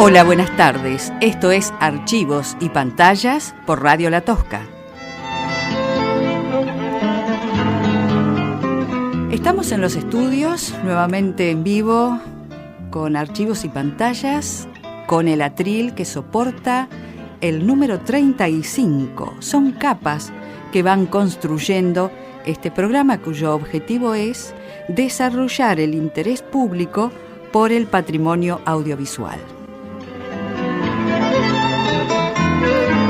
Hola, buenas tardes. Esto es Archivos y Pantallas por Radio La Tosca. Estamos en los estudios, nuevamente en vivo, con Archivos y Pantallas, con el atril que soporta el número 35. Son capas que van construyendo este programa cuyo objetivo es desarrollar el interés público por el patrimonio audiovisual.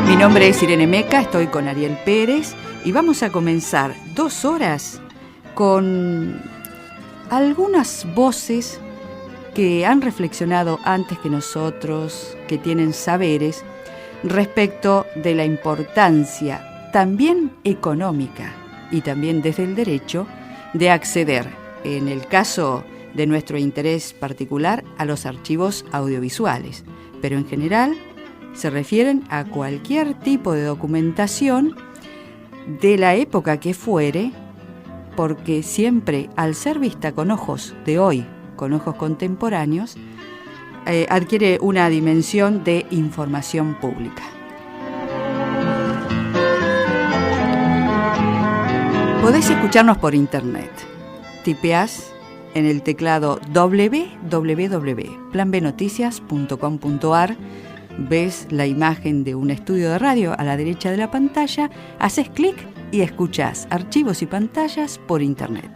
Mi nombre es Irene Meca, estoy con Ariel Pérez y vamos a comenzar 2 horas con algunas voces que han reflexionado antes que nosotros, que tienen saberes respecto de la importancia también económica y también desde el derecho de acceder, en el caso de nuestro interés particular, a los archivos audiovisuales, pero en general se refieren a cualquier tipo de documentación de la época que fuere, porque siempre, al ser vista con ojos de hoy, con ojos contemporáneos, adquiere una dimensión de información pública. Podés escucharnos por internet. Tipeás en el teclado www.planbnoticias.com.ar, ves la imagen de un estudio de radio a la derecha de la pantalla, haces clic y escuchás Archivos y Pantallas por internet.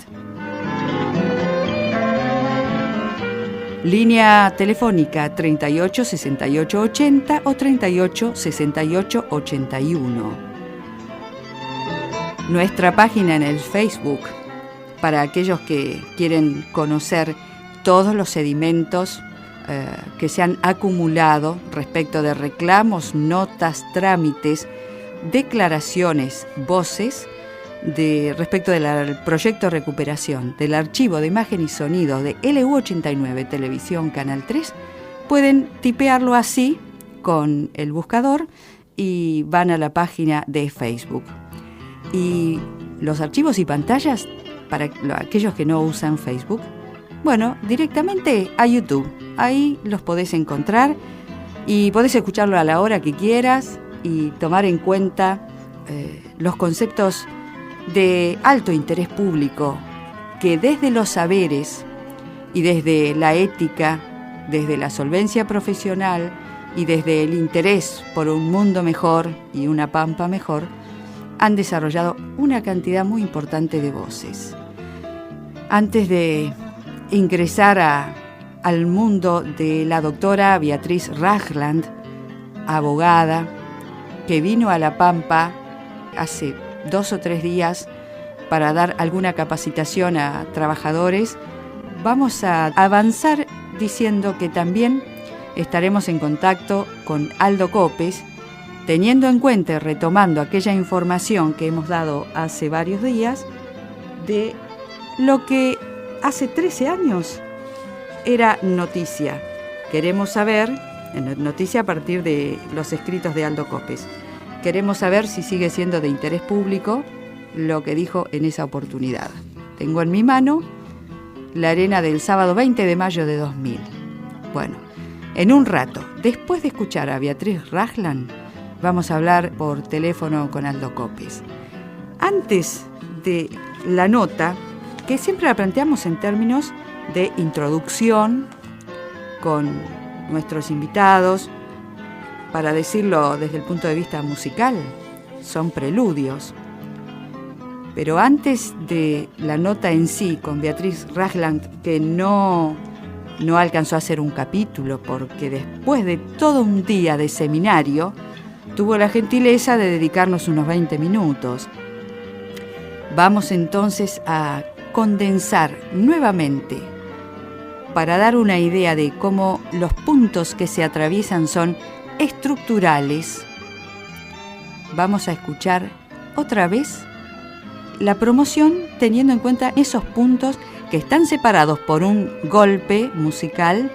Línea telefónica 38 68 80 o 38 68 81. Nuestra página en el Facebook, para aquellos que quieren conocer todos los sedimentos que se han acumulado respecto de reclamos, notas, trámites, declaraciones, voces, respecto del proyecto de recuperación del archivo de imagen y sonido de LU89 Televisión Canal 3, pueden tipearlo así con el buscador y van a la página de Facebook. Y los archivos y pantallas, para aquellos que no usan Facebook, bueno, directamente a YouTube. Ahí los podés encontrar y podés escucharlo a la hora que quieras y tomar en cuenta los conceptos de alto interés público que desde los saberes y desde la ética, desde la solvencia profesional y desde el interés por un mundo mejor y una pampa mejor, han desarrollado una cantidad muy importante de voces. Antes de ingresar al mundo de la doctora Beatriz Ragland, abogada, que vino a La Pampa hace 2 o 3 días para dar alguna capacitación a trabajadores, vamos a avanzar diciendo que también estaremos en contacto con Aldo Copes, teniendo en cuenta y retomando aquella información que hemos dado hace varios días de lo que hace 13 años era noticia. Queremos saber, noticia a partir de los escritos de Aldo Copes, queremos saber si sigue siendo de interés público lo que dijo en esa oportunidad. Tengo en mi mano la arena del sábado 20 de mayo de 2000. Bueno, en un rato, después de escuchar a Beatriz Ragland, vamos a hablar por teléfono con Aldo Copes. Antes de la nota, que siempre la planteamos en términos de introducción con nuestros invitados, para decirlo desde el punto de vista musical, son preludios. Pero antes de la nota en sí con Beatriz Ragland, que no alcanzó a hacer un capítulo, porque después de todo un día de seminario, tuvo la gentileza de dedicarnos unos 20 minutos. Vamos entonces a condensar nuevamente para dar una idea de cómo los puntos que se atraviesan son estructurales. Vamos a escuchar otra vez la promoción teniendo en cuenta esos puntos que están separados por un golpe musical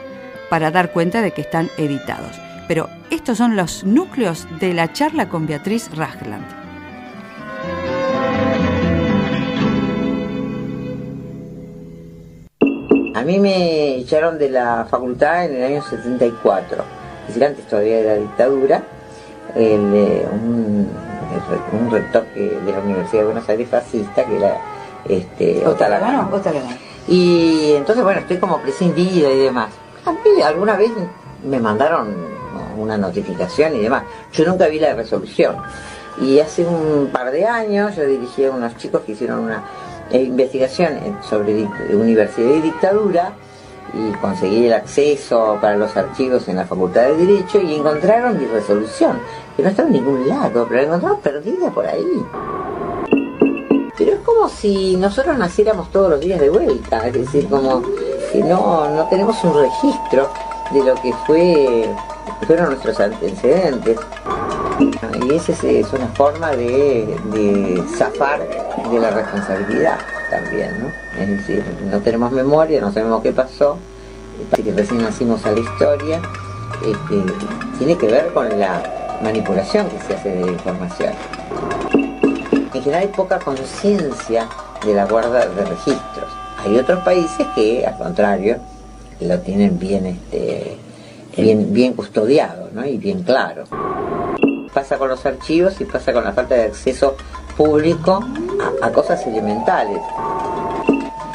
para dar cuenta de que están editados. Pero estos son los núcleos de la charla con Beatriz Ragland. A mí me echaron de la facultad en el año 74. es decir, antes todavía de la dictadura, un rector de la Universidad de Buenos Aires fascista, que era Otalagano. Y entonces, bueno, estoy como prescindida y demás. A mí alguna vez me mandaron una notificación y demás. Yo nunca vi la resolución. Y hace un par de años yo dirigí a unos chicos que hicieron una investigación sobre universidad y dictadura, y conseguí el acceso para los archivos en la Facultad de Derecho, y encontraron mi resolución, que no estaba en ningún lado, pero la encontramos perdida por ahí. Pero es como si nosotros naciéramos todos los días de vuelta, es decir, como que no tenemos un registro de lo que fueron nuestros antecedentes. Y esa es una forma de zafar de la responsabilidad también, ¿no? Es decir, no tenemos memoria, no sabemos qué pasó, parece que recién nacimos a la historia. Tiene que ver con la manipulación que se hace de la información. En general hay poca conciencia de la guarda de registros. Hay otros países que, al contrario, lo tienen bien custodiado, ¿no? Y bien claro. Pasa con los archivos y pasa con la falta de acceso público a cosas elementales.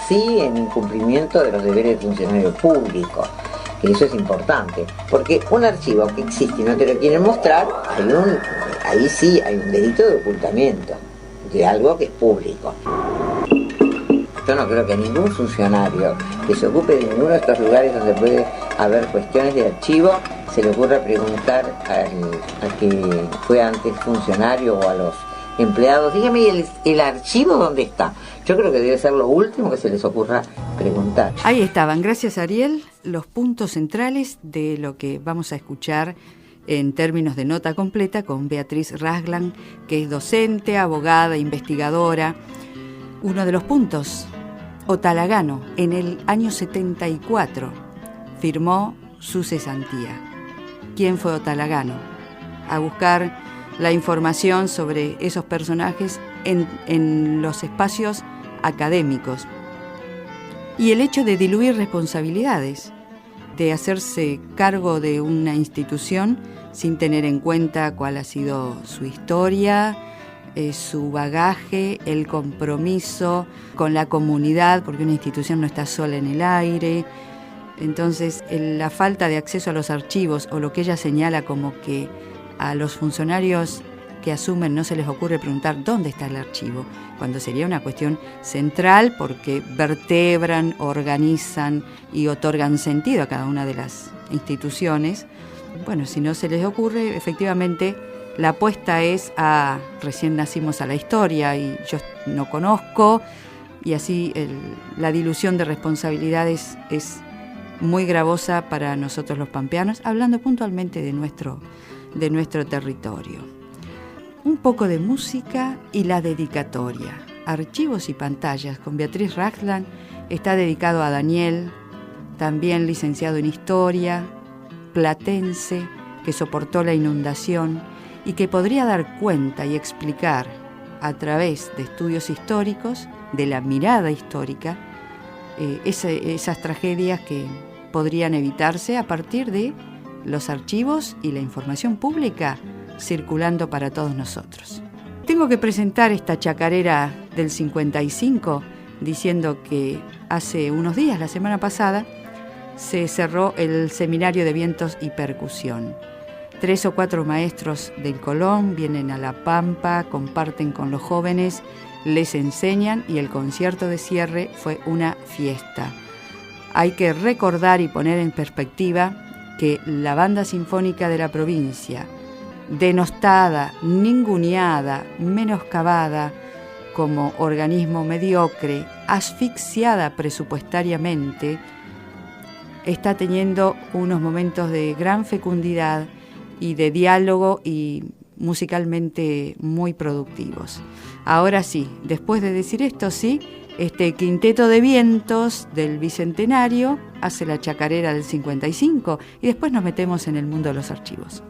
Sí, en incumplimiento de los deberes de funcionario público, que eso es importante, porque un archivo que existe y no te lo quieren mostrar, ahí sí hay un delito de ocultamiento de algo que es público. Yo no creo que a ningún funcionario que se ocupe de ninguno de estos lugares donde puede haber cuestiones de archivo se le ocurra preguntar al que fue antes funcionario o a los empleados, dígame, ¿el archivo dónde está? Yo creo que debe ser lo último que se les ocurra preguntar. Ahí estaban, gracias Ariel, los puntos centrales de lo que vamos a escuchar en términos de nota completa con Beatriz Rasglan, que es docente, abogada, investigadora. Uno de los puntos, Otalagano, en el año 74, firmó su cesantía. ¿Quién fue Otalagano? A buscar la información sobre esos personajes en los espacios académicos. Y el hecho de diluir responsabilidades, de hacerse cargo de una institución sin tener en cuenta cuál ha sido su historia, su bagaje, el compromiso con la comunidad, porque una institución no está sola en el aire. Entonces, la falta de acceso a los archivos, o lo que ella señala como que a los funcionarios que asumen no se les ocurre preguntar dónde está el archivo, cuando sería una cuestión central porque vertebran, organizan y otorgan sentido a cada una de las instituciones. Bueno, si no se les ocurre, efectivamente la apuesta es a recién nacimos a la historia y yo no conozco, y así la dilución de responsabilidades es muy gravosa para nosotros los pampeanos, hablando puntualmente de nuestro territorio. Un poco de música y la dedicatoria. Archivos y pantallas con Beatriz Rasglan está dedicado a Daniel, también licenciado en Historia, platense, que soportó la inundación y que podría dar cuenta y explicar a través de estudios históricos, de la mirada histórica, esas tragedias que podrían evitarse a partir de los archivos y la información pública circulando para todos nosotros. Tengo que presentar esta chacarera del 55 diciendo que hace unos días, la semana pasada, se cerró el Seminario de Vientos y Percusión. 3 o 4 maestros del Colón vienen a La Pampa, comparten con los jóvenes, les enseñan, y el concierto de cierre fue una fiesta. Hay que recordar y poner en perspectiva que la Banda Sinfónica de la provincia, denostada, ninguneada, menoscabada como organismo mediocre, asfixiada presupuestariamente, está teniendo unos momentos de gran fecundidad y de diálogo y musicalmente muy productivos. Ahora sí, después de decir esto, sí, este quinteto de vientos del Bicentenario hace la chacarera del 55 y después nos metemos en el mundo de los archivos.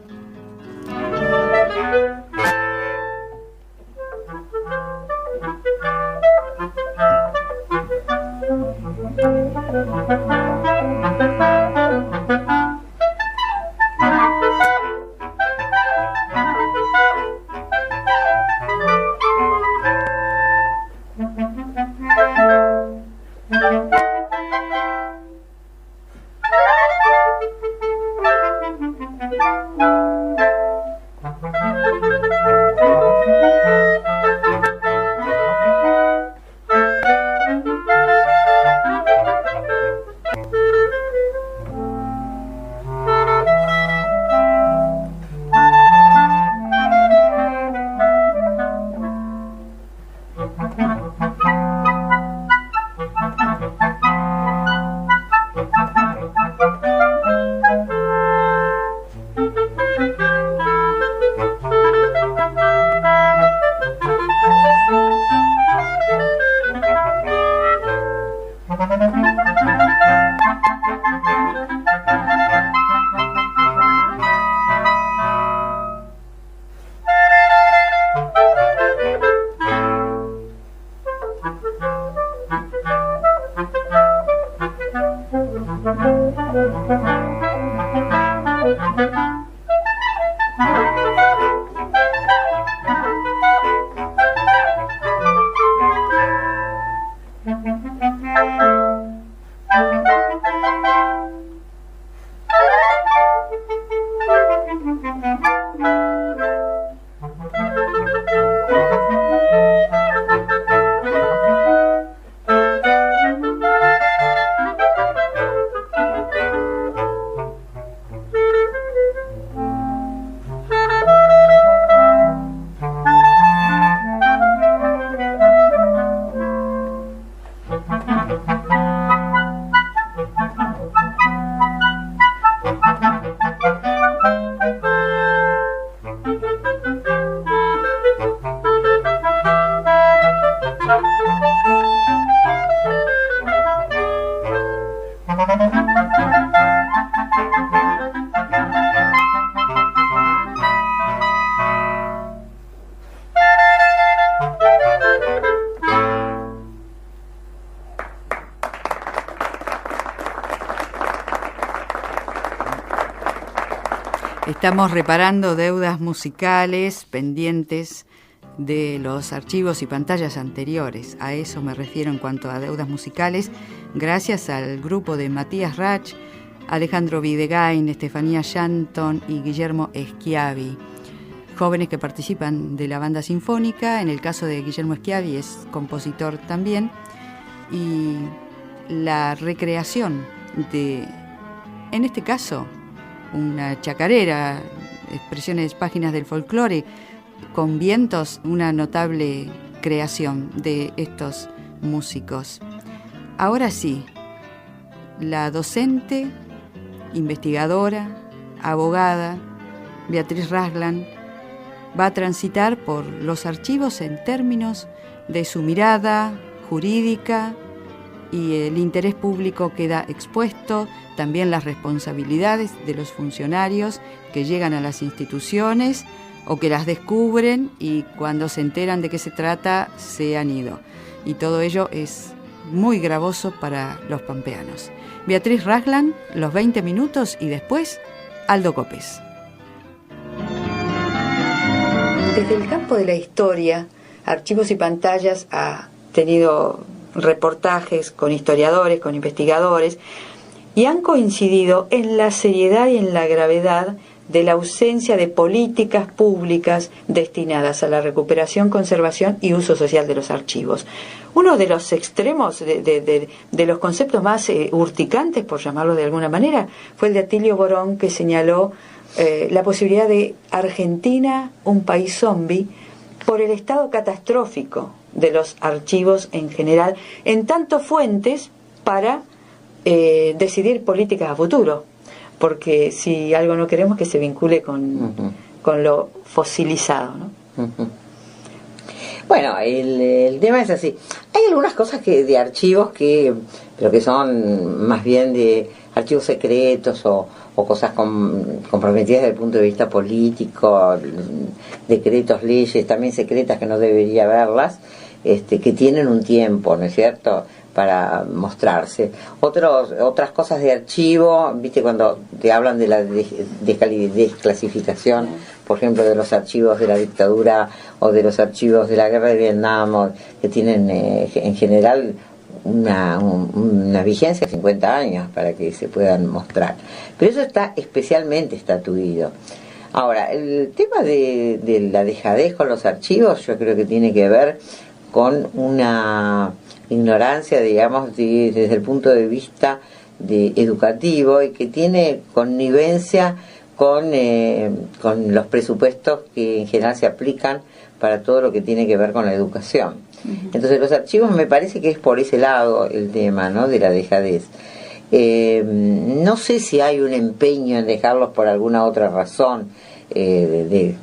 Estamos reparando deudas musicales pendientes de los archivos y pantallas anteriores. A eso me refiero en cuanto a deudas musicales, gracias al grupo de Matías Rach, Alejandro Videgain, Estefanía Shanton y Guillermo Schiavi, jóvenes que participan de la banda sinfónica. En el caso de Guillermo Schiavi es compositor también, y la recreación de, en este caso, una chacarera, expresiones, páginas del folclore, con vientos, una notable creación de estos músicos. Ahora sí, la docente, investigadora, abogada, Beatriz Rasglan, va a transitar por los archivos en términos de su mirada jurídica, y el interés público queda expuesto, también las responsabilidades de los funcionarios que llegan a las instituciones o que las descubren y cuando se enteran de qué se trata se han ido. Y todo ello es muy gravoso para los pampeanos. Beatriz Rasglan, los 20 minutos, y después Aldo Copes. Desde el campo de la historia, Archivos y Pantallas ha tenido reportajes con historiadores, con investigadores, y han coincidido en la seriedad y en la gravedad de la ausencia de políticas públicas destinadas a la recuperación, conservación y uso social de los archivos. Uno de los extremos de los conceptos más urticantes, por llamarlo de alguna manera, fue el de Atilio Borón, que señaló la posibilidad de Argentina, un país zombie, por el estado catastrófico de los archivos en general, en tanto fuentes para decidir políticas a futuro, porque si algo no queremos que se vincule con lo fosilizado, ¿no? Bueno, el tema es así. Hay algunas cosas de archivos pero que son más bien de archivos secretos o cosas comprometidas desde el punto de vista político, decretos, leyes también secretas que no debería haberlas, que tienen un tiempo, ¿no es cierto?, para mostrarse. Otras cosas de archivo, viste, cuando te hablan de la desclasificación, por ejemplo, de los archivos de la dictadura o de los archivos de la guerra de Vietnam, que tienen en general una vigencia de 50 años para que se puedan mostrar. Pero eso está especialmente estatuido. Ahora, el tema de la dejadez con los archivos, yo creo que tiene que ver con una ignorancia, digamos, desde el punto de vista educativo, y que tiene connivencia con los presupuestos que en general se aplican para todo lo que tiene que ver con la educación. Entonces los archivos, me parece que es por ese lado el tema, ¿no?, de la dejadez. No sé si hay un empeño en dejarlos por alguna otra razón, de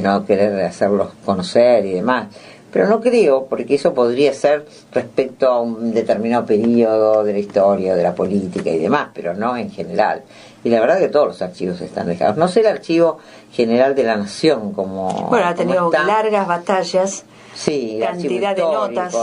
no querer hacerlos conocer y demás, pero no creo, porque eso podría ser respecto a un determinado periodo de la historia, de la política y demás, pero no en general. Y la verdad que todos los archivos están dejados. No sé el Archivo General de la Nación como... Bueno, ha tenido largas batallas, sí, cantidad de notas.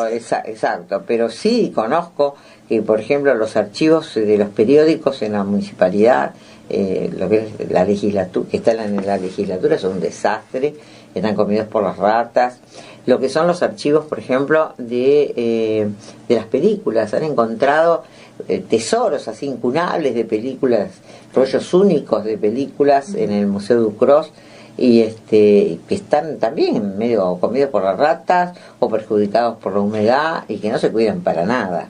Exacto, pero sí conozco que, por ejemplo, los archivos de los periódicos en la municipalidad, lo que es la legislatura, que están en la legislatura, son un desastre, están comidos por las ratas. Lo que son los archivos, por ejemplo, de las películas, han encontrado tesoros así incunables de películas, rollos únicos de películas en el Museo Ducros, y que están también medio comidos por las ratas o perjudicados por la humedad y que no se cuidan para nada.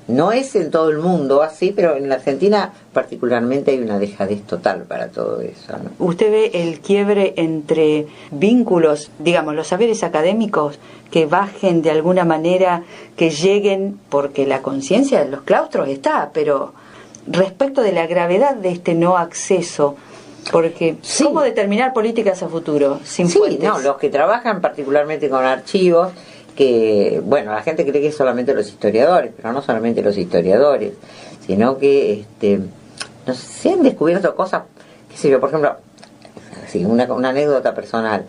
No es en todo el mundo así, pero en la Argentina particularmente hay una dejadez total para todo eso, ¿no? ¿Usted ve el quiebre entre vínculos, digamos, los saberes académicos que bajen de alguna manera, que lleguen, porque la conciencia de los claustros está, pero respecto de la gravedad de este no acceso, porque sí. ¿Cómo determinar políticas a futuro sin fuentes? Sí, no, los que trabajan particularmente con archivos, que, bueno, la gente cree que es solamente los historiadores, pero no solamente los historiadores, sino que no sé, se han descubierto cosas, qué sé yo, por ejemplo, sí, una anécdota personal.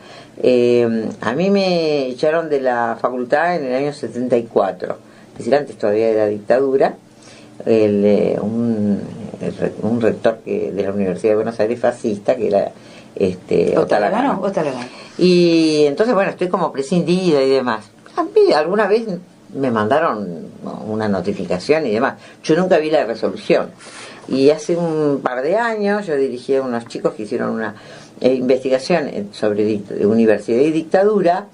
A mí me echaron de la facultad en el año 74, es decir, antes todavía de la dictadura. Un rector de la Universidad de Buenos Aires fascista, que era Otalagano. Y entonces, bueno, estoy como prescindida y demás. A mí alguna vez me mandaron una notificación y demás. Yo nunca vi la resolución. Y hace un par de años yo dirigí a unos chicos que hicieron una investigación sobre universidad y dictadura,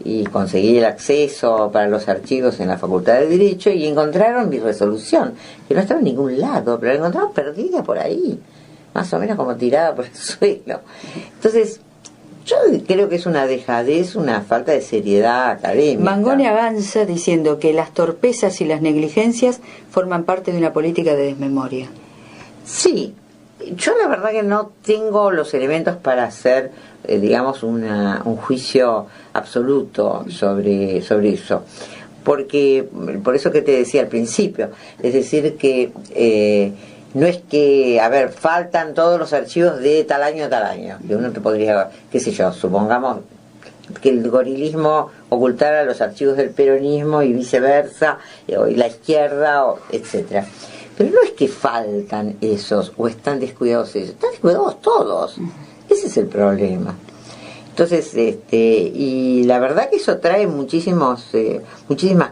y conseguí el acceso para los archivos en la Facultad de Derecho, y encontraron mi resolución, que no estaba en ningún lado, pero la encontraron perdida por ahí, más o menos como tirada por el suelo. Entonces, yo creo que es una dejadez, una falta de seriedad académica. Mangone avanza diciendo que las torpezas y las negligencias forman parte de una política de desmemoria. Sí, yo la verdad que no tengo los elementos para hacer, digamos, un juicio absoluto sobre eso. Porque, por eso que te decía al principio, es decir que no es que, a ver, faltan todos los archivos de tal año, que uno te podría, qué sé yo, supongamos que el gorilismo ocultara los archivos del peronismo y viceversa, y la izquierda, etcétera. Pero no es que faltan esos o están descuidados esos, están descuidados todos. Ese es el problema. Entonces, y la verdad que eso trae muchísimas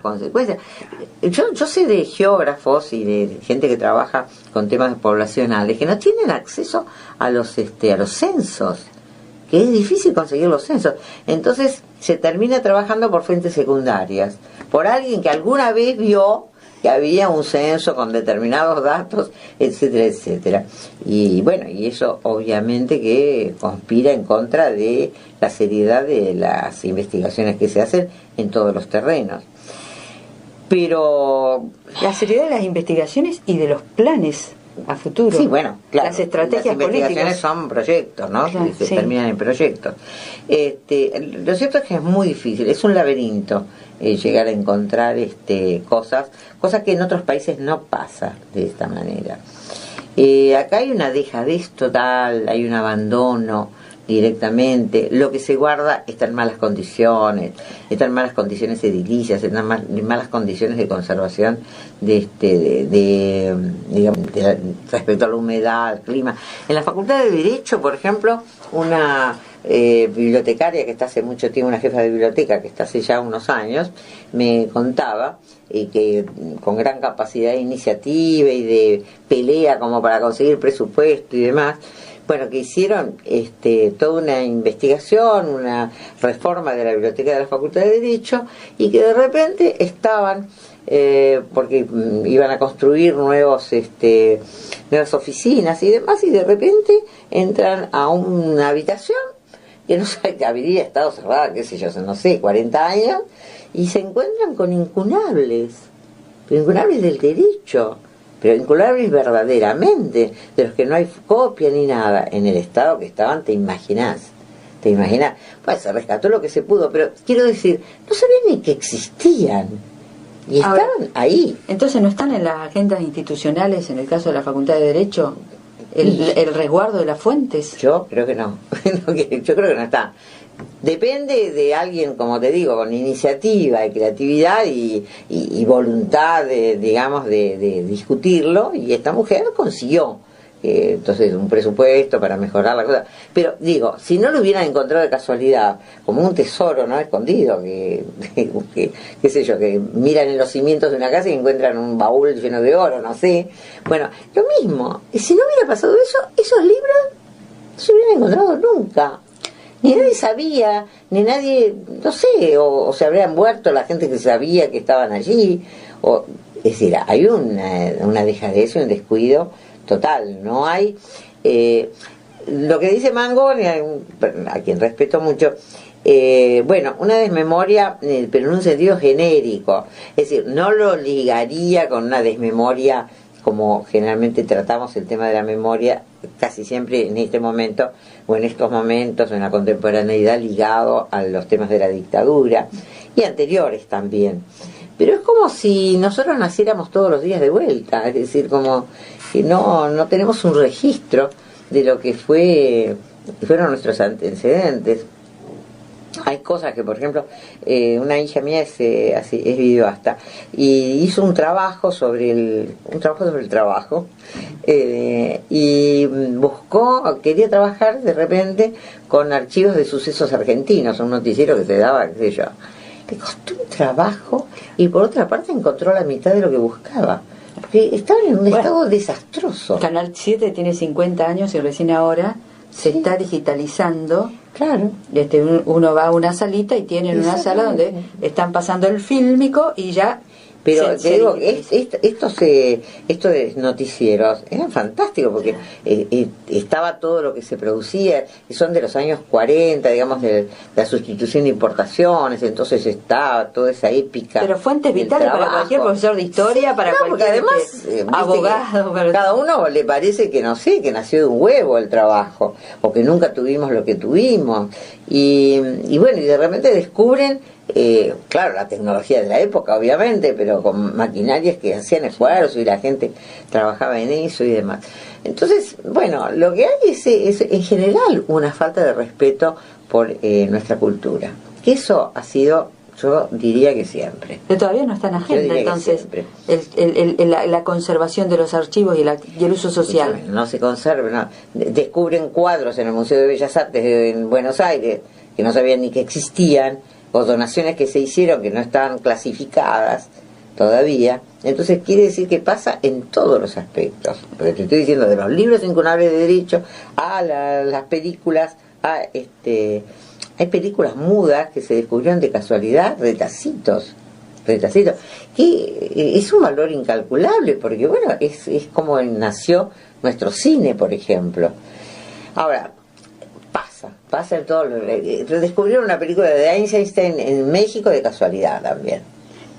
consecuencias. Yo sé de geógrafos y de gente que trabaja con temas poblacionales que no tienen acceso a los censos, que es difícil conseguir los censos. Entonces se termina trabajando por fuentes secundarias, por alguien que alguna vez vio que había un censo con determinados datos, etcétera, etcétera. Y bueno, y eso obviamente que conspira en contra de la seriedad de las investigaciones que se hacen en todos los terrenos. Pero la seriedad de las investigaciones y de los planes a futuro. Sí, bueno, claro. Las estrategias las investigaciones políticas son proyectos, ¿no? Claro, Se sí. terminan en proyectos. Lo cierto es que es muy difícil, es un laberinto llegar a encontrar cosas que en otros países no pasa de esta manera. Acá hay una dejadez total, hay un abandono directamente. Lo que se guarda está en malas condiciones edilicias, está en malas condiciones de conservación respecto a la humedad, al clima. En la Facultad de Derecho, por ejemplo, una bibliotecaria que está hace mucho tiempo, una jefa de biblioteca que está hace ya unos años, me contaba que con gran capacidad de iniciativa y de pelea como para conseguir presupuesto y demás, bueno, que hicieron toda una investigación, una reforma de la biblioteca de la Facultad de Derecho, y que de repente estaban, porque iban a construir nuevas oficinas y demás, y de repente entran a una habitación que no sabe, que habría estado cerrada, qué sé yo, no sé, 40 años, y se encuentran con incunables del derecho, pero incunables verdaderamente, de los que no hay copia ni nada, en el estado que estaban, te imaginás, pues se rescató lo que se pudo, pero quiero decir, no sabían ni que existían, y estaban ahí. Entonces, ¿no están en las agendas institucionales, en el caso de la Facultad de Derecho, el resguardo de las fuentes? Yo creo que no, yo creo que no está. Depende de alguien, como te digo, con iniciativa y creatividad y voluntad de discutirlo, y esta mujer consiguió entonces un presupuesto para mejorar la cosa. Pero digo, si no lo hubieran encontrado de casualidad, como un tesoro no escondido, que qué sé yo, que miran en los cimientos de una casa y encuentran un baúl lleno de oro, no sé. Bueno, lo mismo, si no hubiera pasado eso, esos libros no se hubieran encontrado nunca. Ni nadie sabía, ni nadie, no sé, o se habrían muerto la gente que sabía que estaban allí. Es decir, hay una dejadez, un descuido total. No hay. Lo que dice Mangone, a quien respeto mucho, bueno, una desmemoria, pero en un sentido genérico. Es decir, no lo ligaría con una desmemoria como generalmente tratamos el tema de la memoria casi siempre en este momento, o en estos momentos, en la contemporaneidad, ligado a los temas de la dictadura, y anteriores también. Pero es como si nosotros naciéramos todos los días de vuelta, es decir, como que no tenemos un registro de lo que fueron nuestros antecedentes. Hay cosas que, por ejemplo, una hija mía es videoasta y hizo un trabajo sobre el trabajo, y quería trabajar de repente con archivos de sucesos argentinos, un noticiero que se daba, qué sé yo. Le costó un trabajo y por otra parte encontró la mitad de lo que buscaba. Porque estaba en un estado desastroso. Canal 7 tiene 50 años y recién ahora se está digitalizando. Claro. Uno va a una salita y tienen una sala donde están pasando el fílmico y ya. Pero te digo, estos noticieros eran fantásticos porque estaba todo lo que se producía, y son de los años 40, digamos, de la sustitución de importaciones, entonces estaba toda esa épica. Pero fuentes vitales para cualquier profesor de historia, para cualquier además, abogado. Cada uno le parece que que nació de un huevo el trabajo, o que nunca tuvimos lo que tuvimos. Y bueno, y de repente descubren, claro, la tecnología de la época, obviamente, pero con maquinarias que hacían esfuerzo y la gente trabajaba en eso y demás. Entonces, bueno, lo que hay es en general una falta de respeto por nuestra cultura. Que eso ha sido, yo diría que siempre. Pero todavía no está en agenda, entonces, la conservación de los archivos y el uso social. No se conserva, no. Descubren cuadros en el Museo de Bellas Artes en Buenos Aires que no sabían ni que existían, o donaciones que se hicieron que no estaban clasificadas todavía. Entonces quiere decir que pasa en todos los aspectos, porque te estoy diciendo, de los libros incunables de derecho a las películas, hay películas mudas que se descubrieron de casualidad, retacitos, que es un valor incalculable, porque bueno, es como nació nuestro cine, por ejemplo. Ahora, pasa en todo. Redescubrieron una película de Einstein en México de casualidad también.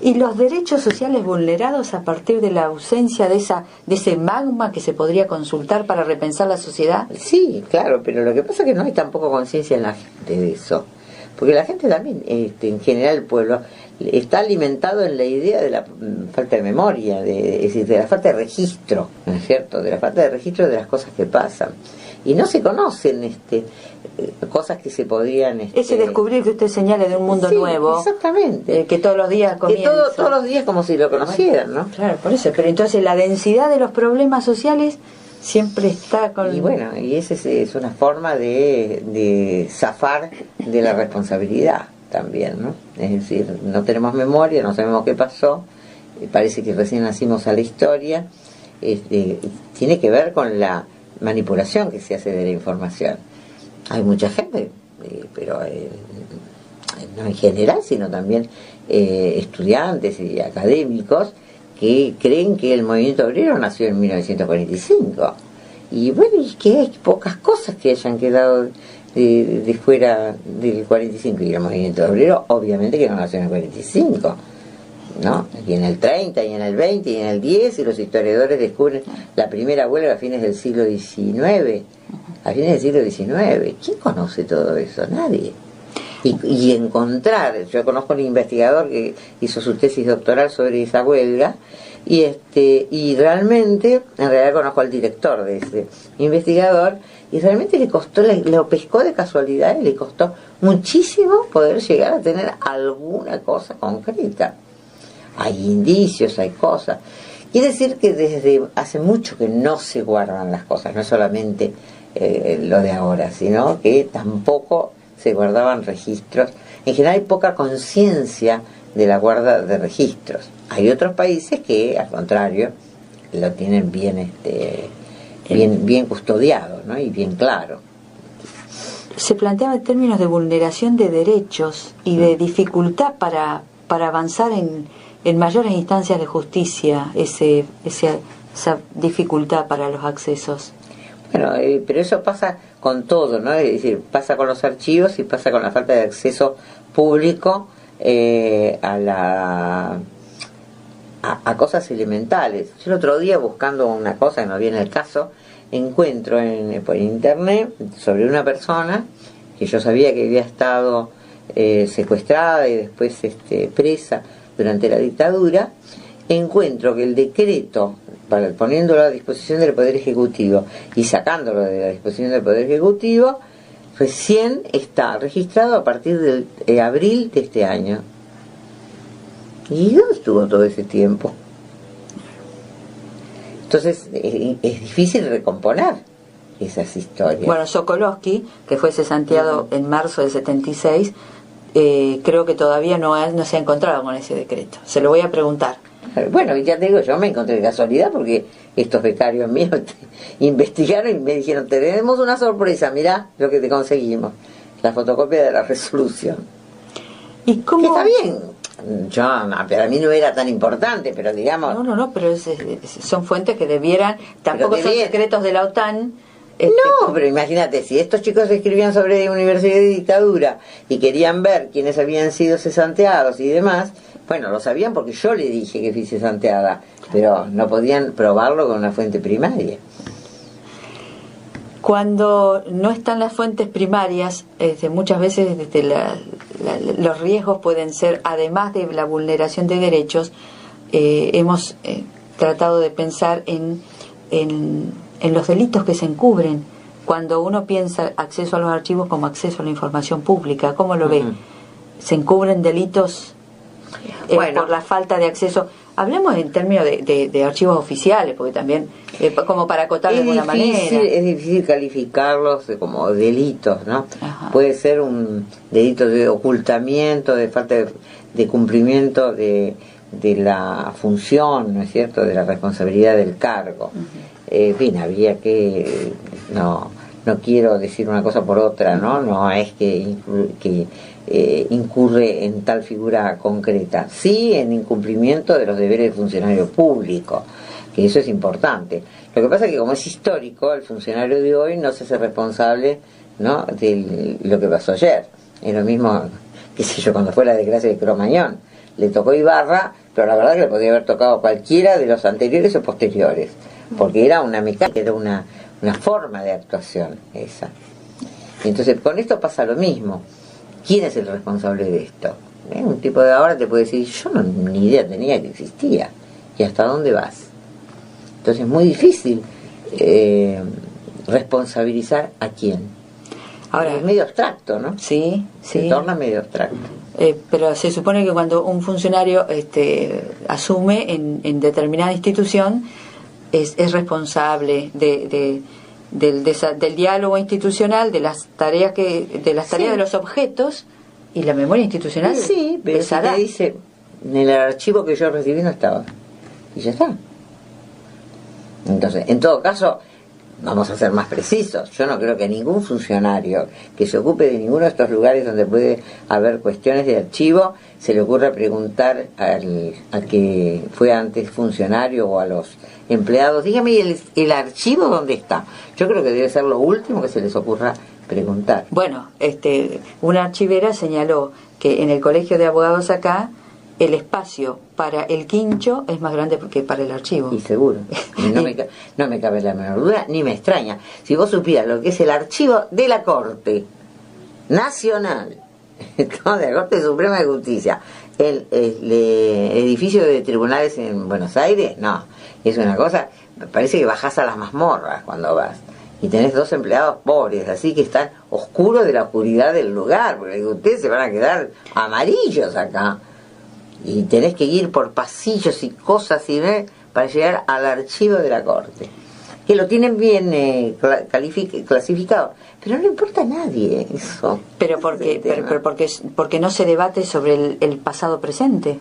¿Y los derechos sociales vulnerados a partir de la ausencia de ese magma que se podría consultar para repensar la sociedad? Sí, claro, pero lo que pasa es que no hay tampoco conciencia en la gente de eso. Porque la gente también, en general el pueblo, está alimentado en la idea de la falta de memoria, es decir, de la falta de registro, ¿no es cierto? De la falta de registro de las cosas que pasan. Y no se conocen cosas que se podrían... Ese descubrir que usted señala de un mundo nuevo. Exactamente. Que todos los días comienza. Que todos los días como si lo conocieran, ¿no? Claro, por eso. Pero entonces la densidad de los problemas sociales siempre está con... Y bueno, y esa es una forma de zafar de la responsabilidad también, ¿no? Es decir, no tenemos memoria, no sabemos qué pasó, parece que recién nacimos a la historia. Tiene que ver con la manipulación que se hace de la información. Hay mucha gente, pero no en general, sino también estudiantes y académicos que creen que el movimiento obrero nació en 1945. Y bueno, y que hay pocas cosas que hayan quedado de fuera del 45. Y el movimiento obrero obviamente que no nació en el 45, ¿no? Y en el 30, y en el 20, y en el 10, y los historiadores descubren la primera huelga a fines del siglo XIX. A fines del siglo XIX. ¿Quién conoce todo eso? Nadie. Y encontrar, yo conozco un investigador que hizo su tesis doctoral sobre esa huelga, y realmente, en realidad conozco al director de ese investigador, y realmente le costó, lo pescó de casualidad, y le costó muchísimo poder llegar a tener alguna cosa concreta. Hay indicios, hay cosas. Quiere decir que desde hace mucho que no se guardan las cosas, no solamente lo de ahora, sino que tampoco se guardaban registros. En general hay poca conciencia de la guarda de registros. Hay otros países que, al contrario, lo tienen bien custodiado, ¿no? Y bien claro. Se planteaba en términos de vulneración de derechos y de dificultad para avanzar en mayores instancias de justicia, esa dificultad para los accesos. Bueno, pero eso pasa con todo, ¿no? Es decir, pasa con los archivos y pasa con la falta de acceso público a cosas elementales. Yo el otro día, buscando una cosa que no viene el caso, encuentro por internet sobre una persona que yo sabía que había estado secuestrada y después presa durante la dictadura. Encuentro que el decreto, poniéndolo a disposición del Poder Ejecutivo y sacándolo de la disposición del Poder Ejecutivo, recién está registrado a partir de abril de este año. ¿Y dónde estuvo todo ese tiempo? Entonces es difícil recomponer esas historias. Bueno, Sokolowski, que fue cesanteado en marzo del 76, creo que todavía no se ha encontrado con ese decreto. Se lo voy a preguntar. Bueno, ya te digo, yo me encontré de casualidad porque estos becarios míos investigaron y me dijeron, tenemos una sorpresa, mirá lo que te conseguimos, la fotocopia de la resolución. ¿Y cómo? Que está bien. Para mí no era tan importante, pero digamos... No, pero son fuentes que debieran, tampoco son secretos de la OTAN. No, pero imagínate, si estos chicos escribían sobre universidad y dictadura y querían ver quiénes habían sido cesanteados y demás, bueno, lo sabían porque yo le dije que fui cesanteada, pero no podían probarlo con una fuente primaria. Cuando no están las fuentes primarias, muchas veces los riesgos pueden ser, además de la vulneración de derechos, hemos tratado de pensar en los delitos que se encubren. Cuando uno piensa acceso a los archivos como acceso a la información pública, ¿cómo lo ve? ¿Se encubren delitos por la falta de acceso? Hablemos en términos de archivos oficiales, porque también, como para acotar de alguna manera. Es difícil calificarlos como delitos, ¿no? Ajá. Puede ser un delito de ocultamiento, de falta de cumplimiento de la función, ¿no es cierto?, de la responsabilidad del cargo. En fin, había que... No quiero decir una cosa por otra, ¿no? No es que incurre en tal figura concreta. Sí, en incumplimiento de los deberes del funcionario público, que eso es importante. Lo que pasa es que como es histórico, el funcionario de hoy no se hace responsable, ¿no?, de lo que pasó ayer. Es lo mismo, qué sé yo, cuando fue la desgracia de Cromañón. Le tocó Ibarra, pero la verdad que le podía haber tocado cualquiera de los anteriores o posteriores, porque era una mecánica, era una forma de actuación esa. Entonces con esto pasa lo mismo. ¿Quién es el responsable de esto? Un tipo de ahora te puede decir, yo ni idea tenía que existía. ¿Y hasta dónde vas? Entonces es muy difícil responsabilizar a quién. Ahora es medio abstracto, ¿no? Sí. Se torna medio abstracto. Pero se supone que cuando un funcionario asume en determinada institución, es responsable del diálogo institucional, de las tareas de los objetos y la memoria institucional. Sí, pero si te dice, en el archivo que yo recibí no estaba. Y ya está. Entonces, en todo caso, vamos a ser más precisos. Yo no creo que ningún funcionario que se ocupe de ninguno de estos lugares donde puede haber cuestiones de archivo se le ocurra preguntar al que fue antes funcionario o a los empleados, dígame, ¿el archivo dónde está? Yo creo que debe ser lo último que se les ocurra preguntar. Bueno, una archivera señaló que en el colegio de abogados acá el espacio para el quincho es más grande que para el archivo. Y seguro. No me cabe la menor duda, ni me extraña. Si vos supieras lo que es el archivo de la Corte Nacional, de la Corte Suprema de Justicia, el edificio de tribunales en Buenos Aires, no, es una cosa, parece que bajás a las mazmorras cuando vas. Y tenés 2 empleados pobres, así que están oscuros de la oscuridad del lugar, porque ustedes se van a quedar amarillos acá. Y tenés que ir por pasillos y cosas para llegar al archivo de la Corte, que lo tienen bien clasificado, pero no le importa a nadie eso. Pero porque no se debate sobre el pasado presente.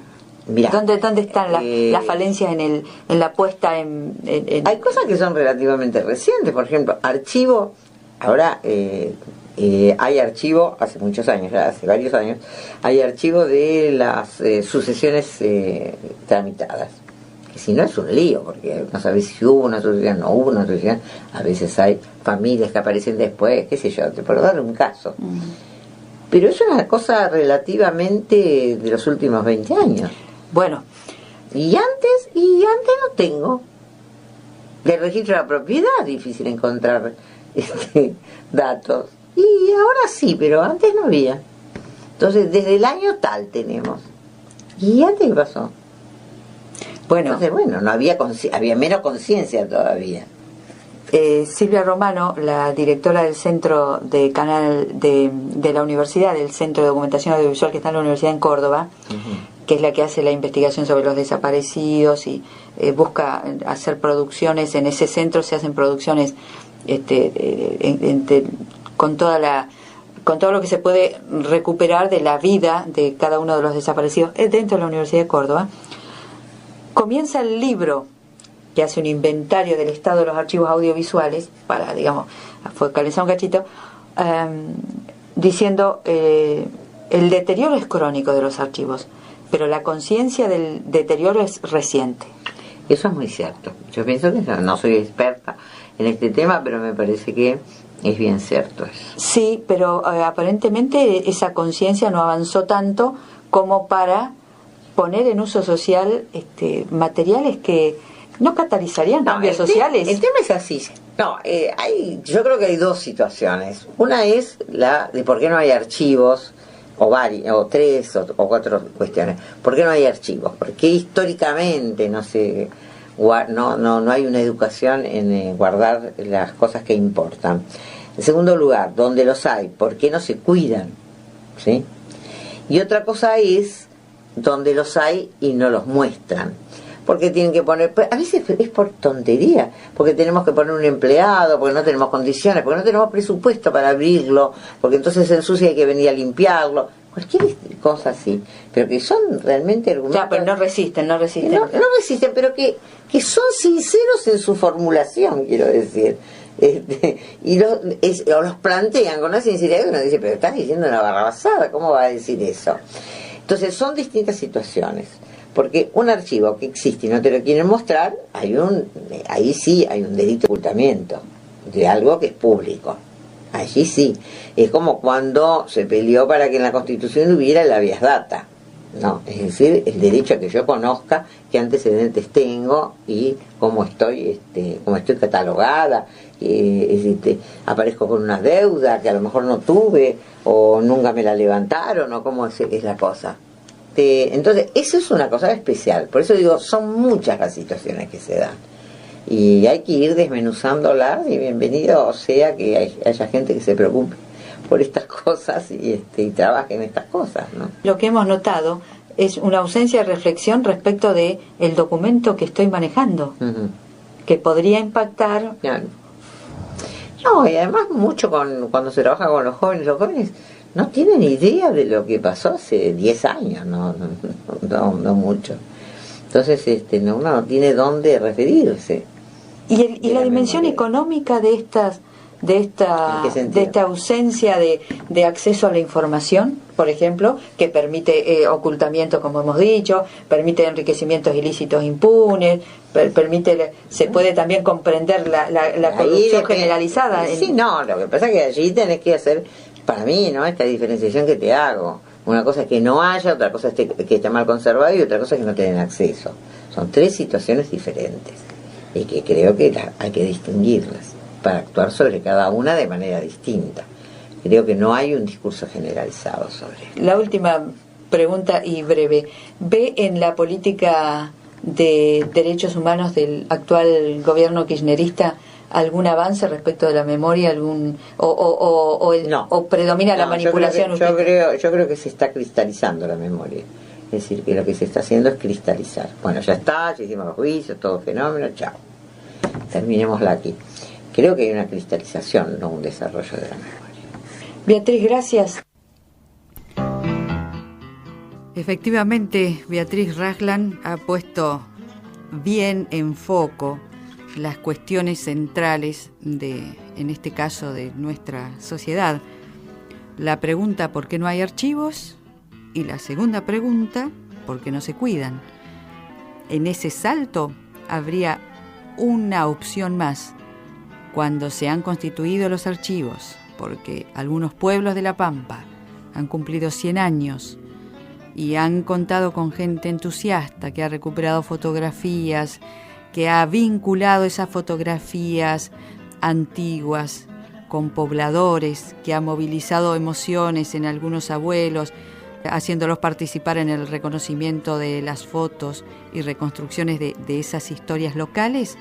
Mirá, ¿Dónde están las falencias en la puesta en...? Hay cosas que son relativamente recientes, por ejemplo, archivo. Ahora hay archivo, hace muchos años, ya hace varios años, hay archivo de las sucesiones tramitadas. Que si no es un lío, porque no sabes si hubo una sucesión, no hubo una sucesión. A veces hay familias que aparecen después, qué sé yo, te puedo dar un caso. Pero es una cosa relativamente de los últimos 20 años. Bueno. Y antes no tengo. Del registro de la propiedad difícil encontrar datos. Y ahora sí, pero antes no había. Entonces, desde el año tal tenemos. ¿Y antes qué pasó? Bueno, Entonces, no había menos conciencia todavía. Silvia Romano, la directora del centro de canal de la universidad, del Centro de Documentación Audiovisual que está en la Universidad en Córdoba, que es la que hace la investigación sobre los desaparecidos y busca hacer producciones. En ese centro se hacen producciones con todo lo que se puede recuperar de la vida de cada uno de los desaparecidos dentro de la Universidad de Córdoba. Comienza el libro que hace un inventario del estado de los archivos audiovisuales para, digamos, focalizar un cachito, diciendo el deterioro es crónico de los archivos, pero la conciencia del deterioro es reciente. Eso es muy cierto. Yo pienso que no soy experta en este tema, pero me parece que es bien cierto eso. Sí, pero aparentemente esa conciencia no avanzó tanto como para poner en uso social materiales que no catalizarían cambios sociales. El tema es así. No, yo creo que hay dos situaciones. Una es la de por qué no hay archivos, o tres o cuatro cuestiones. ¿Por qué no hay archivos? Porque históricamente no hay una educación en guardar las cosas que importan. En segundo lugar, donde los hay, ¿por qué no se cuidan? ¿Sí? Y otra cosa es donde los hay y no los muestran. Porque tienen que poner, a veces es por tontería, porque tenemos que poner un empleado, porque no tenemos condiciones, porque no tenemos presupuesto para abrirlo, porque entonces se ensucia y hay que venir a limpiarlo, cualquier cosa así, pero que son realmente argumentos. Ya, pero no resisten. No resisten, pero que son sinceros en su formulación, quiero decir. O los plantean con una sinceridad que uno dice, pero estás diciendo una barrabasada, ¿cómo va a decir eso? Entonces son distintas situaciones. Porque un archivo que existe y no te lo quieren mostrar, ahí sí hay un delito de ocultamiento de algo que es público. Allí sí. Es como cuando se peleó para que en la Constitución hubiera el habeas data. No, es decir, el derecho a que yo conozca qué antecedentes tengo y cómo estoy catalogada, aparezco con una deuda que a lo mejor no tuve o nunca me la levantaron o cómo es la cosa. Entonces, eso es una cosa especial. Por eso digo, son muchas las situaciones que se dan. Y hay que ir desmenuzándolas y bienvenido sea que haya gente que se preocupe por estas cosas y trabaje en estas cosas, ¿no? Lo que hemos notado es una ausencia de reflexión respecto de el documento que estoy manejando, que podría impactar. No, y además mucho cuando se trabaja con los jóvenes no tienen idea de lo que pasó hace 10 años, no mucho. Entonces uno no tiene dónde referirse. Y la dimensión económica de esta ausencia de acceso a la información, por ejemplo, que permite ocultamiento, como hemos dicho, permite enriquecimientos ilícitos impunes, se puede también comprender la corrupción generalizada. Lo que pasa es que allí tenés que hacer, para mí, ¿no?, esta diferenciación que te hago. Una cosa es que no haya, otra cosa es que esté mal conservado y otra cosa es que no tienen acceso. Son tres situaciones diferentes y que creo que hay que distinguirlas para actuar sobre cada una de manera distinta. Creo que no hay un discurso generalizado sobre esto. La última pregunta y breve. ¿Ve en la política de derechos humanos del actual gobierno kirchnerista algún avance respecto de la memoria, o predomina la manipulación? Yo creo que se está cristalizando la memoria. Es decir, que lo que se está haciendo es cristalizar. Bueno, ya está, ya hicimos los juicios, todo fenómeno, chao. Terminémosla aquí. Creo que hay una cristalización, no un desarrollo de la memoria. Beatriz, gracias. Efectivamente, Beatriz Ragland ha puesto bien en foco las cuestiones centrales en este caso, de nuestra sociedad. La pregunta, ¿por qué no hay archivos? Y la segunda pregunta, ¿por qué no se cuidan? En ese salto habría una opción más. Cuando se han constituido los archivos, porque algunos pueblos de La Pampa han cumplido 100 años y han contado con gente entusiasta que ha recuperado fotografías, que ha vinculado esas fotografías antiguas con pobladores, que ha movilizado emociones en algunos abuelos, haciéndolos participar en el reconocimiento de las fotos y reconstrucciones de esas historias locales.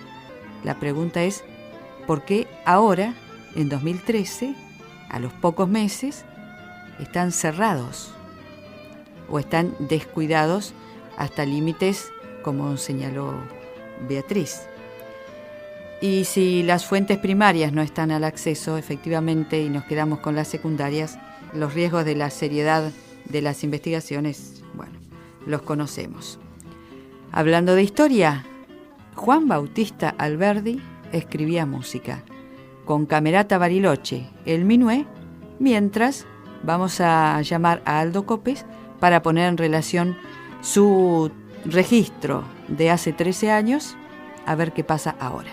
La pregunta es, ¿por qué ahora, en 2013, a los pocos meses, están cerrados o están descuidados hasta límites, como señaló Beatriz? Y si las fuentes primarias no están al acceso, efectivamente, y nos quedamos con las secundarias, los riesgos de la seriedad de las investigaciones, bueno, los conocemos. Hablando de historia, Juan Bautista Alberdi escribía música con Camerata Bariloche, el Minué, mientras vamos a llamar a Aldo Copes para poner en relación su registro de hace 13 años, a ver qué pasa ahora.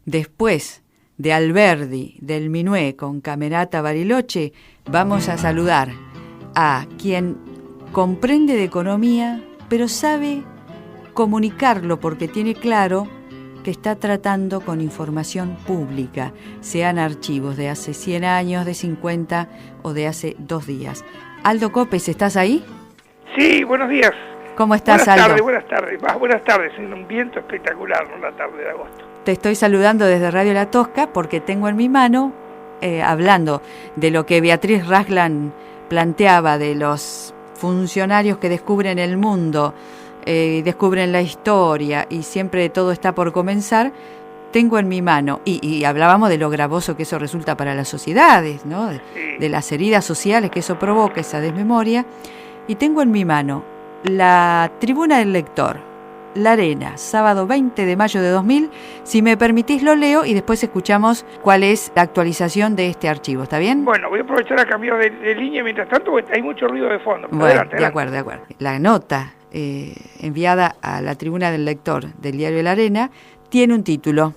Después de Alberdi, del Minué con Camerata Bariloche, vamos a saludar a quien comprende de economía, pero sabe comunicarlo porque tiene claro que está tratando con información pública, sean archivos de hace 100 años, de 50 o de hace 2 días. Aldo Copes, ¿estás ahí? Sí, buenos días. ¿Cómo estás, Aldo? Buenas tardes, en un viento espectacular, una tarde de agosto. Te estoy saludando desde Radio La Tosca porque tengo en mi mano, hablando de lo que Beatriz Rasglan planteaba, de los funcionarios que descubren el mundo, descubren la historia y siempre todo está por comenzar, tengo en mi mano, y hablábamos de lo gravoso que eso resulta para las sociedades, ¿no? De las heridas sociales que eso provoca, esa desmemoria, y tengo en mi mano la Tribuna del Lector, La Arena, sábado 20 de mayo de 2000. Si me permitís lo leo y después escuchamos cuál es la actualización de este archivo, ¿está bien? Bueno, voy a aprovechar a cambiar de línea mientras tanto porque hay mucho ruido de fondo. Bueno, adelante. De acuerdo. La nota enviada a la Tribuna del Lector del diario La Arena tiene un título: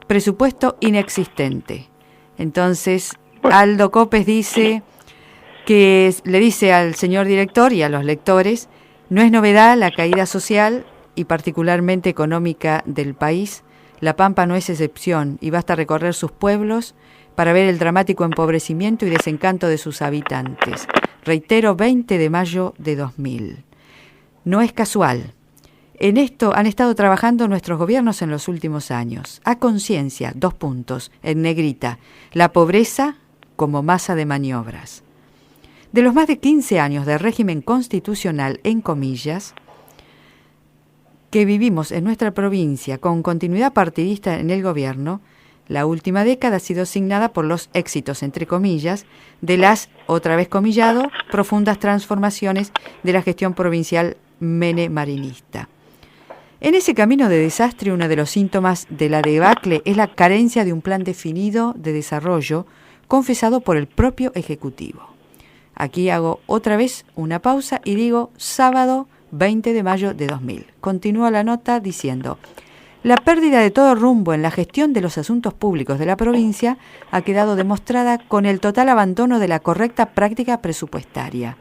Presupuesto inexistente. Entonces, bueno, Aldo Copes dice que le dice al señor director y a los lectores: no es novedad la caída social y particularmente económica del país. La Pampa no es excepción y basta recorrer sus pueblos para ver el dramático empobrecimiento y desencanto de sus habitantes. Reitero, 20 de mayo de 2000. No es casual. En esto han estado trabajando nuestros gobiernos en los últimos años. A conciencia, 2 puntos, en negrita, la pobreza como masa de maniobras. De los más de 15 años de régimen constitucional, en comillas, que vivimos en nuestra provincia con continuidad partidista en el gobierno, la última década ha sido signada por los éxitos, entre comillas, de las, otra vez comillado, profundas transformaciones de la gestión provincial mene-marinista. En ese camino de desastre, uno de los síntomas de la debacle es la carencia de un plan definido de desarrollo confesado por el propio Ejecutivo. Aquí hago otra vez una pausa y digo sábado 20 de mayo de 2000. Continúa la nota diciendo: la pérdida de todo rumbo en la gestión de los asuntos públicos de la provincia ha quedado demostrada con el total abandono de la correcta práctica presupuestaria.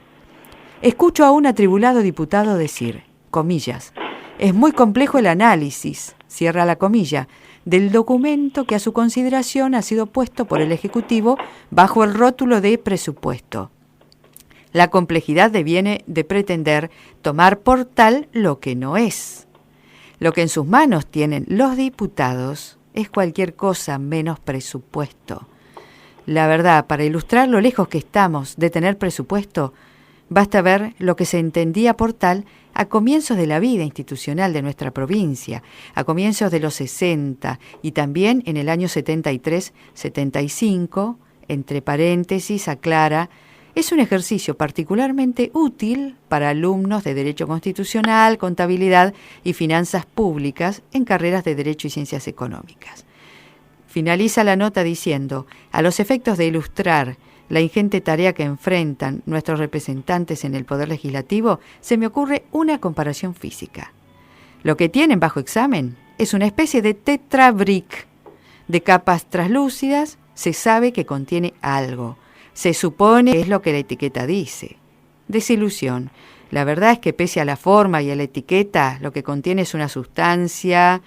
Escucho a un atribulado diputado decir, comillas, es muy complejo el análisis, cierra la comilla, del documento que a su consideración ha sido puesto por el Ejecutivo bajo el rótulo de presupuesto. La complejidad deviene de pretender tomar por tal lo que no es. Lo que en sus manos tienen los diputados es cualquier cosa menos presupuesto. La verdad, para ilustrar lo lejos que estamos de tener presupuesto, basta ver lo que se entendía por tal a comienzos de la vida institucional de nuestra provincia, a comienzos de los 60 y también en el año 73-75, entre paréntesis, aclara, es un ejercicio particularmente útil para alumnos de Derecho Constitucional, Contabilidad y Finanzas Públicas en carreras de Derecho y Ciencias Económicas. Finaliza la nota diciendo, a los efectos de ilustrar la ingente tarea que enfrentan nuestros representantes en el Poder Legislativo, se me ocurre una comparación física. Lo que tienen bajo examen es una especie de tetrabric. De capas translúcidas se sabe que contiene algo. Se supone que es lo que la etiqueta dice. Desilusión. La verdad es que pese a la forma y a la etiqueta, lo que contiene es una sustancia,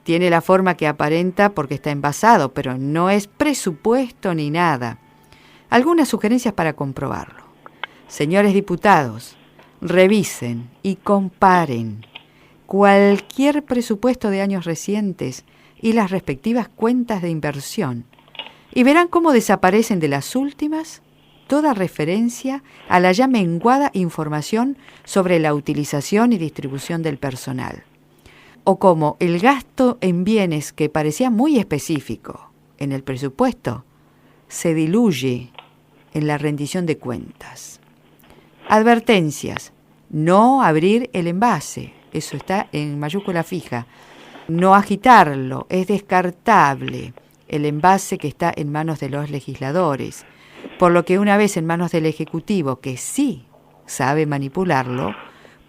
tiene la forma que aparenta porque está envasado, pero no es presupuesto ni nada. Algunas sugerencias para comprobarlo. Señores diputados, revisen y comparen cualquier presupuesto de años recientes y las respectivas cuentas de inversión, y verán cómo desaparecen de las últimas toda referencia a la ya menguada información sobre la utilización y distribución del personal. O cómo el gasto en bienes que parecía muy específico en el presupuesto se diluye en la rendición de cuentas. Advertencias. No abrir el envase. Eso está en mayúscula fija. No agitarlo. Es descartable el envase que está en manos de los legisladores, por lo que una vez en manos del Ejecutivo, que sí sabe manipularlo,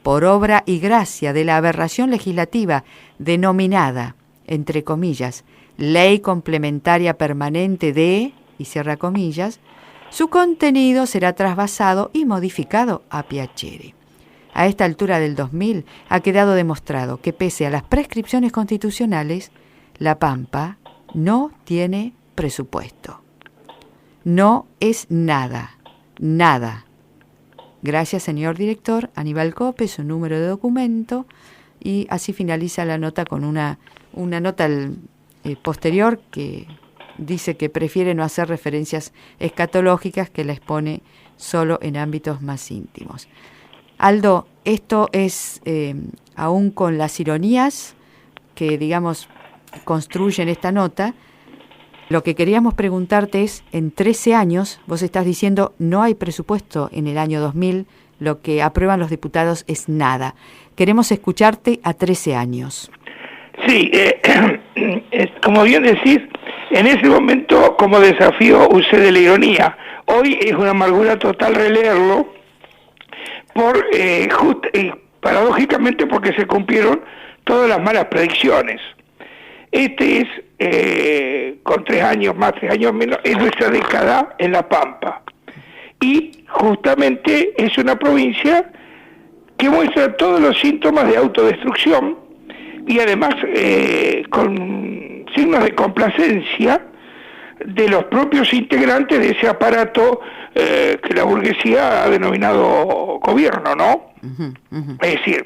por obra y gracia de la aberración legislativa denominada, entre comillas, Ley Complementaria Permanente de, y cierra comillas, su contenido será trasvasado y modificado a piacere. A esta altura del 2000 ha quedado demostrado que pese a las prescripciones constitucionales, La Pampa no tiene presupuesto. No es nada, nada. Gracias, señor director. Aníbal Cope, su número de documento. Y así finaliza la nota con una nota posterior que dice que prefiere no hacer referencias escatológicas, que la expone solo en ámbitos más íntimos. Aldo, esto es, aún con las ironías que, digamos, construyen esta nota, lo que queríamos preguntarte es, en 13 años, vos estás diciendo no hay presupuesto en el año 2000, lo que aprueban los diputados es nada. Queremos escucharte a 13 años. Sí, como bien decís, en ese momento como desafío usé de la ironía. Hoy es una amargura total releerlo, paradójicamente porque se cumplieron todas las malas predicciones. Este es, con 3 años más, 3 años menos, es nuestra década en La Pampa. Y justamente es una provincia que muestra todos los síntomas de autodestrucción y además con signos de complacencia de los propios integrantes de ese aparato que la burguesía ha denominado gobierno, ¿no? Es decir,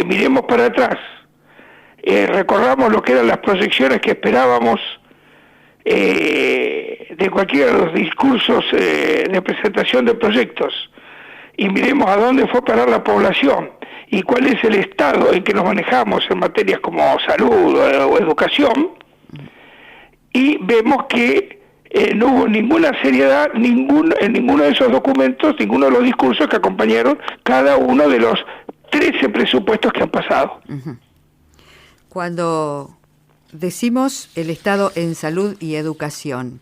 miremos para atrás, recordamos lo que eran las proyecciones que esperábamos de cualquiera de los discursos de presentación de proyectos, y miremos a dónde fue a parar la población y cuál es el estado en que nos manejamos en materias como salud o educación, y vemos que no hubo ninguna seriedad en ninguno de esos documentos, ninguno de los discursos que acompañaron cada uno de los 13 presupuestos que han pasado. Cuando decimos el Estado en salud y educación,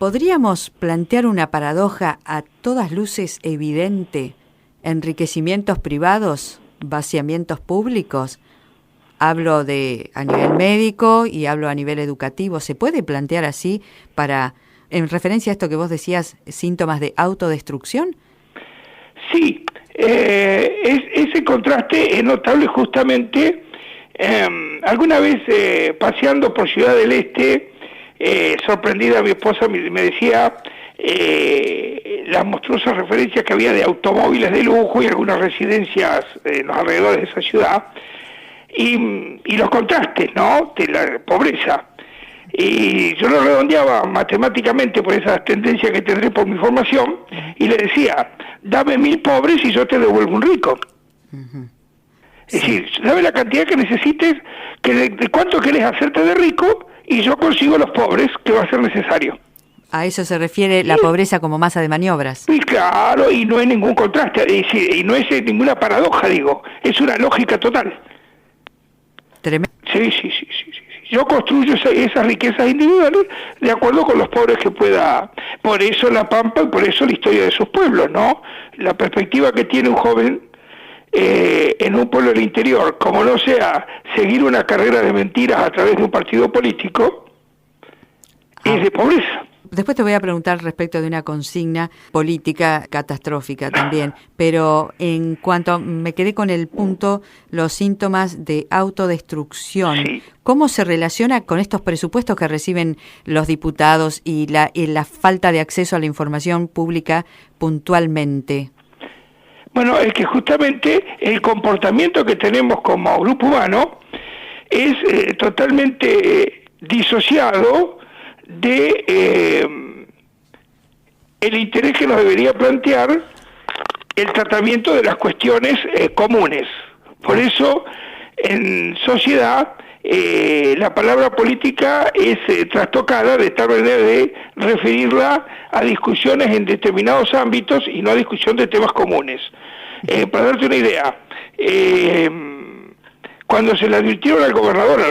¿podríamos plantear una paradoja a todas luces evidente? Enriquecimientos privados, vaciamientos públicos. Hablo a nivel médico y hablo a nivel educativo. ¿Se puede plantear así en referencia a esto que vos decías, síntomas de autodestrucción? Sí, ese contraste es notable justamente. Alguna vez paseando por Ciudad del Este, sorprendida mi esposa me decía las monstruosas referencias que había de automóviles de lujo y algunas residencias en los alrededores de esa ciudad, y los contrastes, ¿no?, de la pobreza. Y yo lo redondeaba matemáticamente por esa tendencia que tendré por mi formación, y le decía, dame 1000 pobres y yo te devuelvo un rico. Uh-huh. Es decir, dame la cantidad que necesites, de cuánto querés hacerte de rico, y yo consigo los pobres, que va a ser necesario. A eso se refiere la pobreza como masa de maniobras. Y claro, y no hay ningún contraste, es decir, y no es ninguna paradoja, digo, es una lógica total. Tremendo. Sí. Yo construyo esas riquezas individuales de acuerdo con los pobres que pueda. Por eso La Pampa y por eso la historia de sus pueblos, ¿no? La perspectiva que tiene un joven en un pueblo del interior, como no sea seguir una carrera de mentiras a través de un partido político, es de pobreza. Después te voy a preguntar respecto de una consigna política catastrófica también, pero en cuanto me quedé con el punto, los síntomas de autodestrucción, sí. ¿Cómo se relaciona con estos presupuestos que reciben los diputados y la falta de acceso a la información pública puntualmente? Bueno, es que justamente el comportamiento que tenemos como grupo humano es totalmente disociado de el interés que nos debería plantear el tratamiento de las cuestiones comunes. Por eso, en sociedad, la palabra política es trastocada de tal manera de referirla a discusiones en determinados ámbitos y no a discusión de temas comunes. Para darte una idea, cuando se le advirtieron al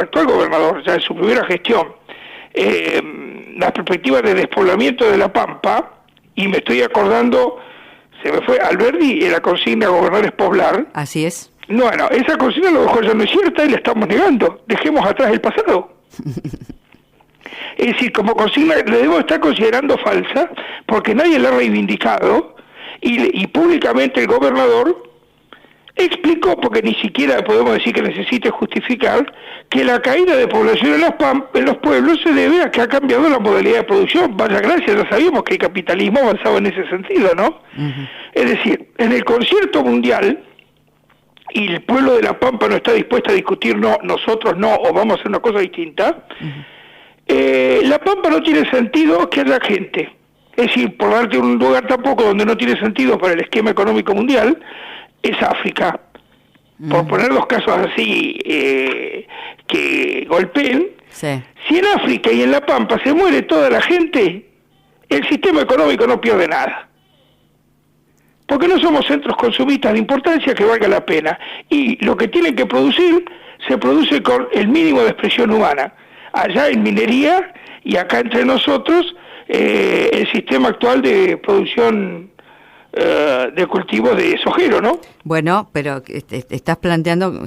actual gobernador, ya en su primera gestión, las perspectivas de despoblamiento de La Pampa, y me estoy acordando, se me fue Alberdi, la consigna gobernar es poblar. Así es. No, esa consigna a lo mejor ya no es cierta y la estamos negando. Dejemos atrás el pasado. Es decir, como consigna la debemos estar considerando falsa porque nadie la ha reivindicado y públicamente el gobernador explicó, porque ni siquiera podemos decir que necesite justificar, que la caída de población en los pueblos se debe a que ha cambiado la modalidad de producción. Vaya gracia, ya sabíamos que el capitalismo avanzaba en ese sentido, ¿no? Uh-huh. Es decir, en el concierto mundial, y el pueblo de La Pampa no está dispuesto a discutir, no, nosotros no, o vamos a hacer una cosa distinta, uh-huh. La Pampa no tiene sentido que haya gente. Es decir, por darte un lugar tampoco donde no tiene sentido para el esquema económico mundial, es África. Por poner dos casos así que golpeen, sí. Si en África y en La Pampa se muere toda la gente, el sistema económico no pierde nada. Porque no somos centros consumistas de importancia que valga la pena. Y lo que tienen que producir, se produce con el mínimo de expresión humana. Allá en minería y acá entre nosotros, el sistema actual de producción de cultivo de sojero, ¿no? Bueno, pero estás planteando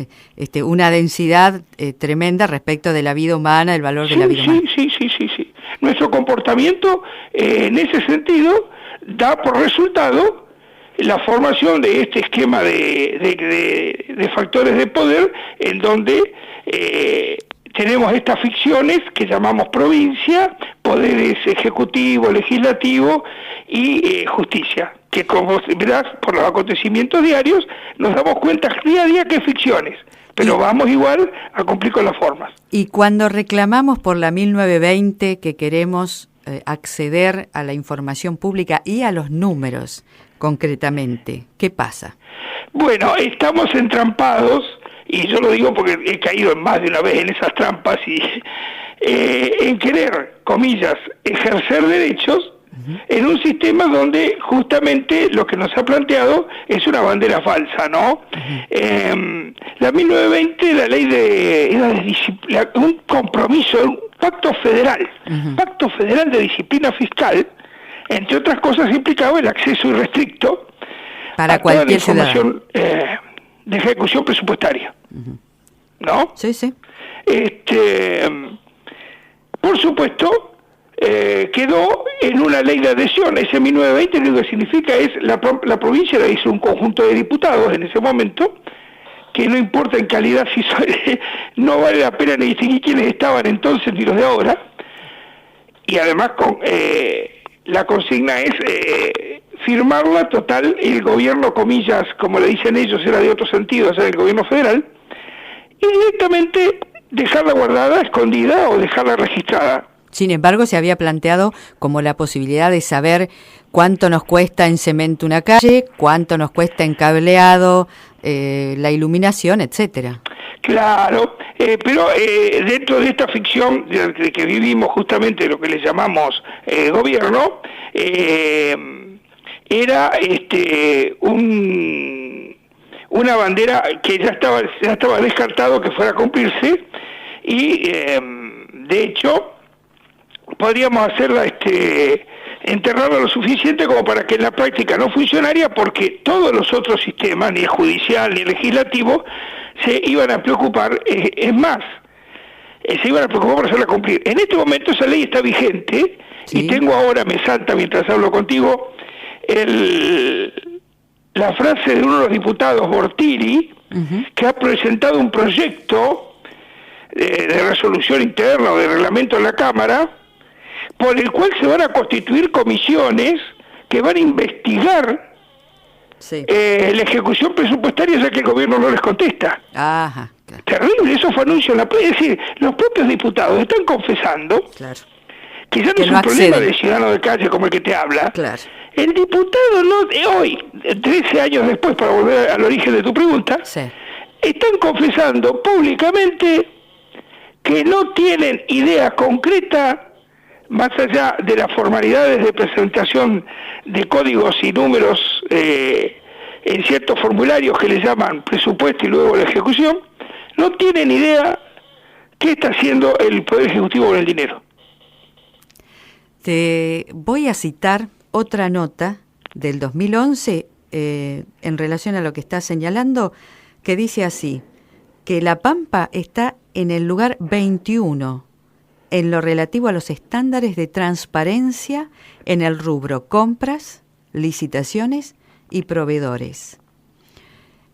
una densidad tremenda respecto de la vida humana, el valor de la vida humana. Sí. Nuestro comportamiento en ese sentido da por resultado la formación de este esquema de factores de poder en donde tenemos estas ficciones que llamamos provincia, poderes ejecutivo, legislativo y justicia, que como verás por los acontecimientos diarios nos damos cuenta día a día que ficciones, pero vamos igual a cumplir con las formas. Y cuando reclamamos por la 1920 que queremos acceder a la información pública y a los números concretamente, ¿qué pasa? Bueno, estamos entrampados, y yo lo digo porque he caído más de una vez en esas trampas, y en querer, comillas, ejercer derechos en un sistema donde justamente lo que nos ha planteado es una bandera falsa, ¿no? La 1920, la ley era un compromiso pacto federal, pacto federal de disciplina fiscal, entre otras cosas implicaba el acceso irrestricto para a toda la cualquier información de ejecución presupuestaria, ¿no? Sí, sí. Por supuesto, quedó en una ley de adhesión. Ese 1920 lo que significa es la provincia le hizo un conjunto de diputados en ese momento, que no importa en calidad, si no vale la pena ni distinguir quiénes estaban entonces ni los de ahora, y además la consigna es firmarla total, el gobierno, comillas, como le dicen ellos, era de otro sentido, o sea, el gobierno federal, y directamente dejarla guardada, escondida o dejarla registrada. Sin embargo, se había planteado como la posibilidad de saber cuánto nos cuesta en cemento una calle, cuánto nos cuesta en cableado, la iluminación, etcétera. Claro, pero dentro de esta ficción de que vivimos justamente lo que le llamamos gobierno, era una bandera que ya estaba descartado que fuera a cumplirse, y de hecho podríamos hacerla enterrarla lo suficiente como para que en la práctica no funcionaría, porque todos los otros sistemas, ni el judicial ni el legislativo, se iban a preocupar, es más, se iban a preocupar por hacerla cumplir. En este momento esa ley está vigente, sí. Y tengo ahora, me salta mientras hablo contigo, la frase de uno de los diputados, Bortiri, que ha presentado un proyecto de resolución interna o de reglamento en la Cámara, por el cual se van a constituir comisiones que van a investigar la ejecución presupuestaria, ya que el gobierno no les contesta. Ajá, claro. Terrible, eso fue anuncio en la prensa. Es decir, los propios diputados están confesando, claro, que ya no es un problema del ciudadano de calle como el que te habla. Claro. El diputado hoy, 13 años después, para volver al origen de tu pregunta, están confesando públicamente que no tienen idea concreta, más allá de las formalidades de presentación de códigos y números en ciertos formularios que le llaman presupuesto y luego la ejecución, no tienen idea qué está haciendo el Poder Ejecutivo con el dinero. Te voy a citar otra nota del 2011 en relación a lo que estás señalando, que dice así, que La Pampa está en el lugar 21 en lo relativo a los estándares de transparencia en el rubro compras, licitaciones y proveedores.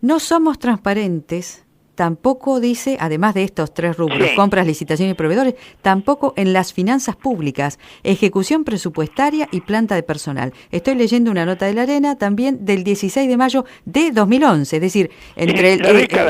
No somos transparentes, tampoco dice, además de estos tres rubros, compras, licitaciones y proveedores, tampoco en las finanzas públicas, ejecución presupuestaria y planta de personal. Estoy leyendo una nota de La Arena también del 16 de mayo de 2011, es decir, entre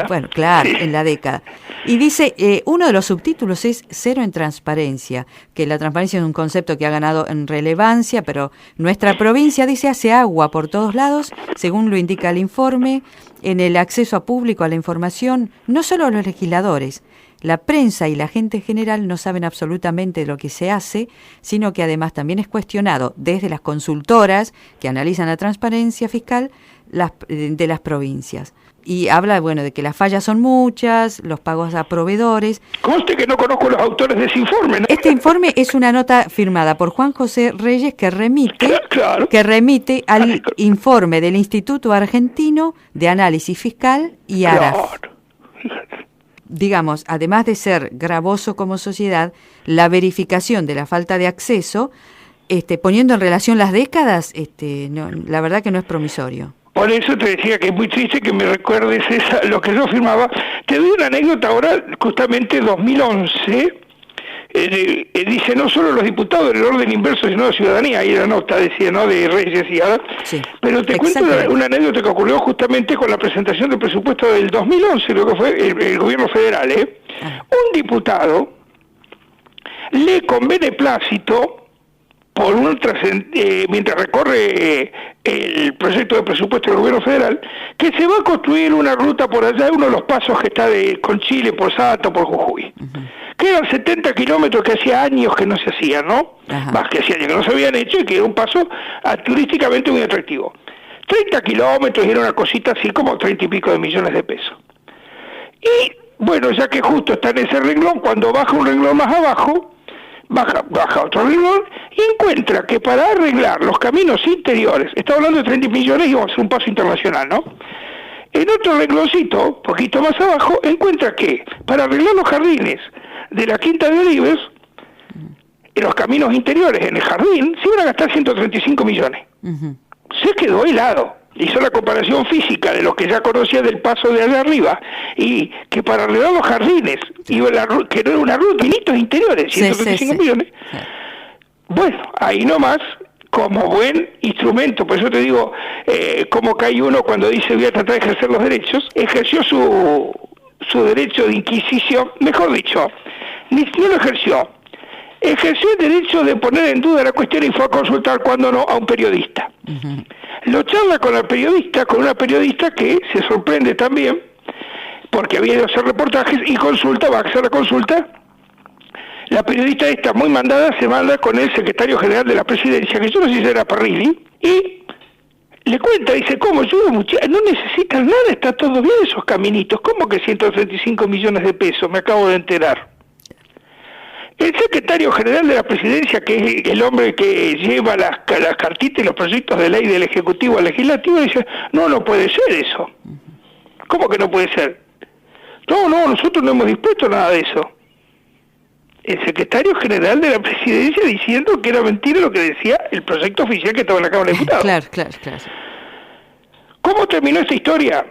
bueno, claro, en la década. Y dice, uno de los subtítulos es Cero en transparencia, que la transparencia es un concepto que ha ganado en relevancia, pero nuestra provincia, dice, hace agua por todos lados, según lo indica el informe, en el acceso a público a la información, no solo los legisladores, la prensa y la gente en general no saben absolutamente de lo que se hace, sino que además también es cuestionado desde las consultoras que analizan la transparencia fiscal de las provincias. Y habla, bueno, de que las fallas son muchas, los pagos a proveedores. Conste que no conozco los autores de ese informe, ¿no? Este informe es una nota firmada por Juan José Reyes que remite al informe del Instituto Argentino de Análisis Fiscal y ARAF. Claro. Digamos, además de ser gravoso como sociedad, la verificación de la falta de acceso, poniendo en relación las décadas, no, la verdad que no es promisorio. Por eso te decía que es muy triste que me recuerdes lo que yo firmaba. Te doy una anécdota ahora, justamente 2011, dice no solo los diputados en el orden inverso, sino la ciudadanía, ahí la nota decía, ¿no?, de Reyes y ahora. Sí, pero te cuento una anécdota que ocurrió justamente con la presentación del presupuesto del 2011, lo que fue el gobierno federal. Un diputado lee con beneplácito, mientras recorre el proyecto de presupuesto del gobierno federal, que se va a construir una ruta por allá, uno de los pasos que está con Chile, por Salta, por Jujuy. Que eran 70 kilómetros que hacía años que no se hacían, ¿no? Más que hacía años que no se habían hecho, y que era un paso turísticamente muy atractivo. 30 kilómetros y era una cosita así como 30 y pico de millones de pesos. Y bueno, ya que justo está en ese renglón, cuando baja un renglón más abajo, baja a otro renglón y encuentra que para arreglar los caminos interiores, está hablando de 30 millones y vamos a hacer un paso internacional, ¿no? En otro rengloncito, poquito más abajo, encuentra que para arreglar los jardines de la Quinta de Olivos, en los caminos interiores, en el jardín, se iban a gastar 135 millones. Uh-huh. Se quedó helado. Hizo la comparación física de lo que ya conocía del paso de allá arriba, y que para arreglar los jardines, iba que no era una ruta, pinitos interiores, 135 millones. Sí. Bueno, ahí nomás, como buen instrumento, por eso te digo, cómo cae uno cuando dice voy a tratar de ejercer los derechos, ejerció su derecho de inquisición, mejor dicho, no lo ejerció el derecho de poner en duda la cuestión y fue a consultar, cuando no, a un periodista. Uh-huh. Lo charla con una periodista que se sorprende también, porque había ido a hacer reportajes y va a hacer la consulta. La periodista esta, muy mandada, se manda con el secretario general de la presidencia, que yo no sé si era Parrilli, y le cuenta, dice, ¿cómo? No necesitan nada, está todo bien esos caminitos. ¿Cómo que 135 millones de pesos? Me acabo de enterar. El secretario general de la presidencia, que es el hombre que lleva las cartitas y los proyectos de ley del Ejecutivo al Legislativo, dice, no puede ser eso. ¿Cómo que no puede ser? No, nosotros no hemos dispuesto nada de eso. El secretario general de la presidencia diciendo que era mentira lo que decía el proyecto oficial que estaba en la Cámara de Diputados. Claro. ¿Cómo terminó esta historia?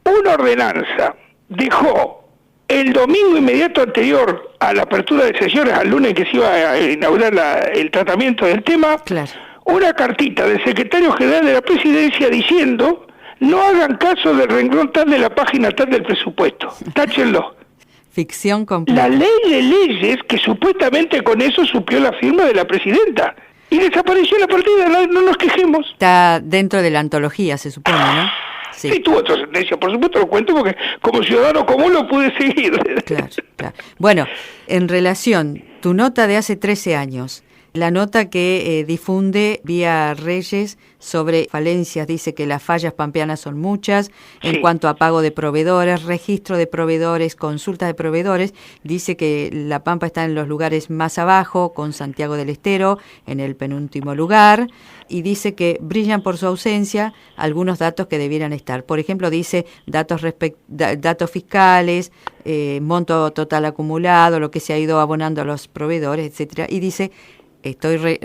Una ordenanza dejó el domingo inmediato anterior a la apertura de sesiones, al lunes que se iba a inaugurar el tratamiento del tema, una cartita del secretario general de la presidencia diciendo no hagan caso del renglón tal de la página tal del presupuesto, táchenlo. Ficción completa. La ley de leyes, que supuestamente con eso suplió la firma de la presidenta, y desapareció la partida, no nos quejemos. Está dentro de la antología, se supone, ¿no? Sí. Y tuvo trascendencia, por supuesto lo cuento porque como ciudadano común lo pude seguir. Claro. Bueno, en relación, tu nota de hace 13 años, la nota que difunde Vía Reyes sobre falencias, dice que las fallas pampeanas son muchas, en cuanto a pago de proveedores, registro de proveedores, consulta de proveedores, dice que La Pampa está en los lugares más abajo, con Santiago del Estero en el penúltimo lugar, y dice que brillan por su ausencia algunos datos que debieran estar. Por ejemplo, dice datos fiscales, monto total acumulado, lo que se ha ido abonando a los proveedores, etcétera, y dice...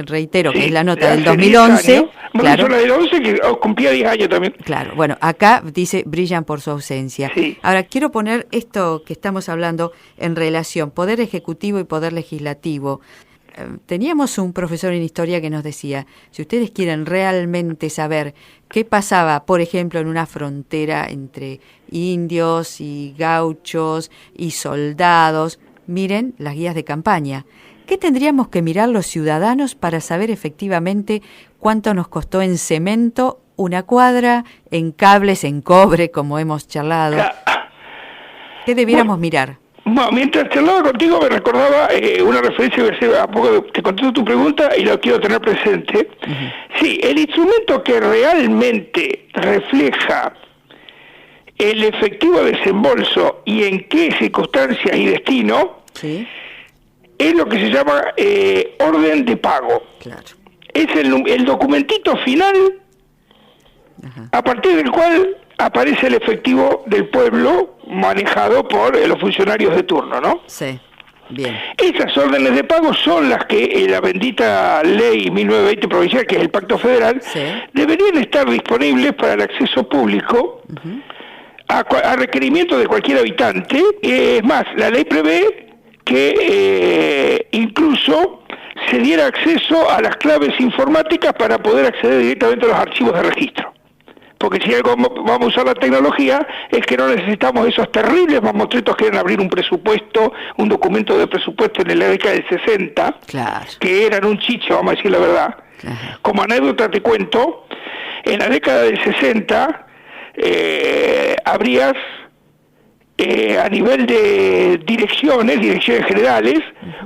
reitero que es la nota del 2011. Claro, la del 11 que cumplía 10 años también. Claro, bueno, acá dice brillan por su ausencia. Sí. Ahora, quiero poner esto que estamos hablando en relación, poder ejecutivo y poder legislativo. Teníamos un profesor en historia que nos decía, si ustedes quieren realmente saber qué pasaba, por ejemplo, en una frontera entre indios y gauchos y soldados, miren las guías de campaña. ¿Qué tendríamos que mirar los ciudadanos para saber efectivamente cuánto nos costó en cemento una cuadra, en cables, en cobre, como hemos charlado? ¿Qué debiéramos mirar? Mientras charlaba contigo me recordaba una referencia que hace a poco te contesto tu pregunta y lo quiero tener presente. Uh-huh. Sí, el instrumento que realmente refleja el efectivo desembolso y en qué circunstancias y destino... ¿Sí? Es lo que se llama orden de pago. Claro. Es el documentito final. Ajá. A partir del cual aparece el efectivo del pueblo manejado por los funcionarios de turno, ¿no? Sí, bien. Esas órdenes de pago son las que la bendita ley 1920 provincial, que es el Pacto Federal, deberían estar disponibles para el acceso público a requerimiento de cualquier habitante. Es más, la ley prevé que incluso se diera acceso a las claves informáticas para poder acceder directamente a los archivos de registro. Porque si algo vamos a usar la tecnología, es que no necesitamos esos terribles mamotretos que quieren abrir un presupuesto, un documento de presupuesto en la década del 60, claro, que eran un chicho, vamos a decir la verdad. Ajá. Como anécdota te cuento, en la década del 60 habrías... a nivel de direcciones generales,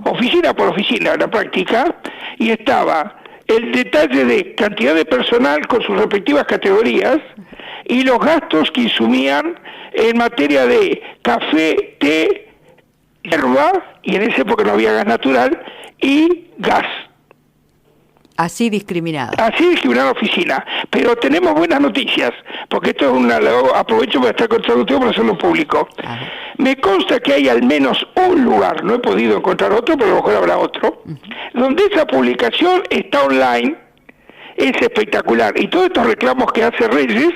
oficina por oficina, en la práctica, y estaba el detalle de cantidad de personal con sus respectivas categorías y los gastos que insumían en materia de café, té, hierba, y en esa época no había gas natural, y gas. Así discriminado. Así discriminada la oficina. Pero tenemos buenas noticias, porque esto es aprovecho para estar contando usted para hacerlo público. Ajá. Me consta que hay al menos un lugar, no he podido encontrar otro, pero a lo mejor habrá otro, donde esa publicación está online, es espectacular. Y todos estos reclamos que hace Reyes,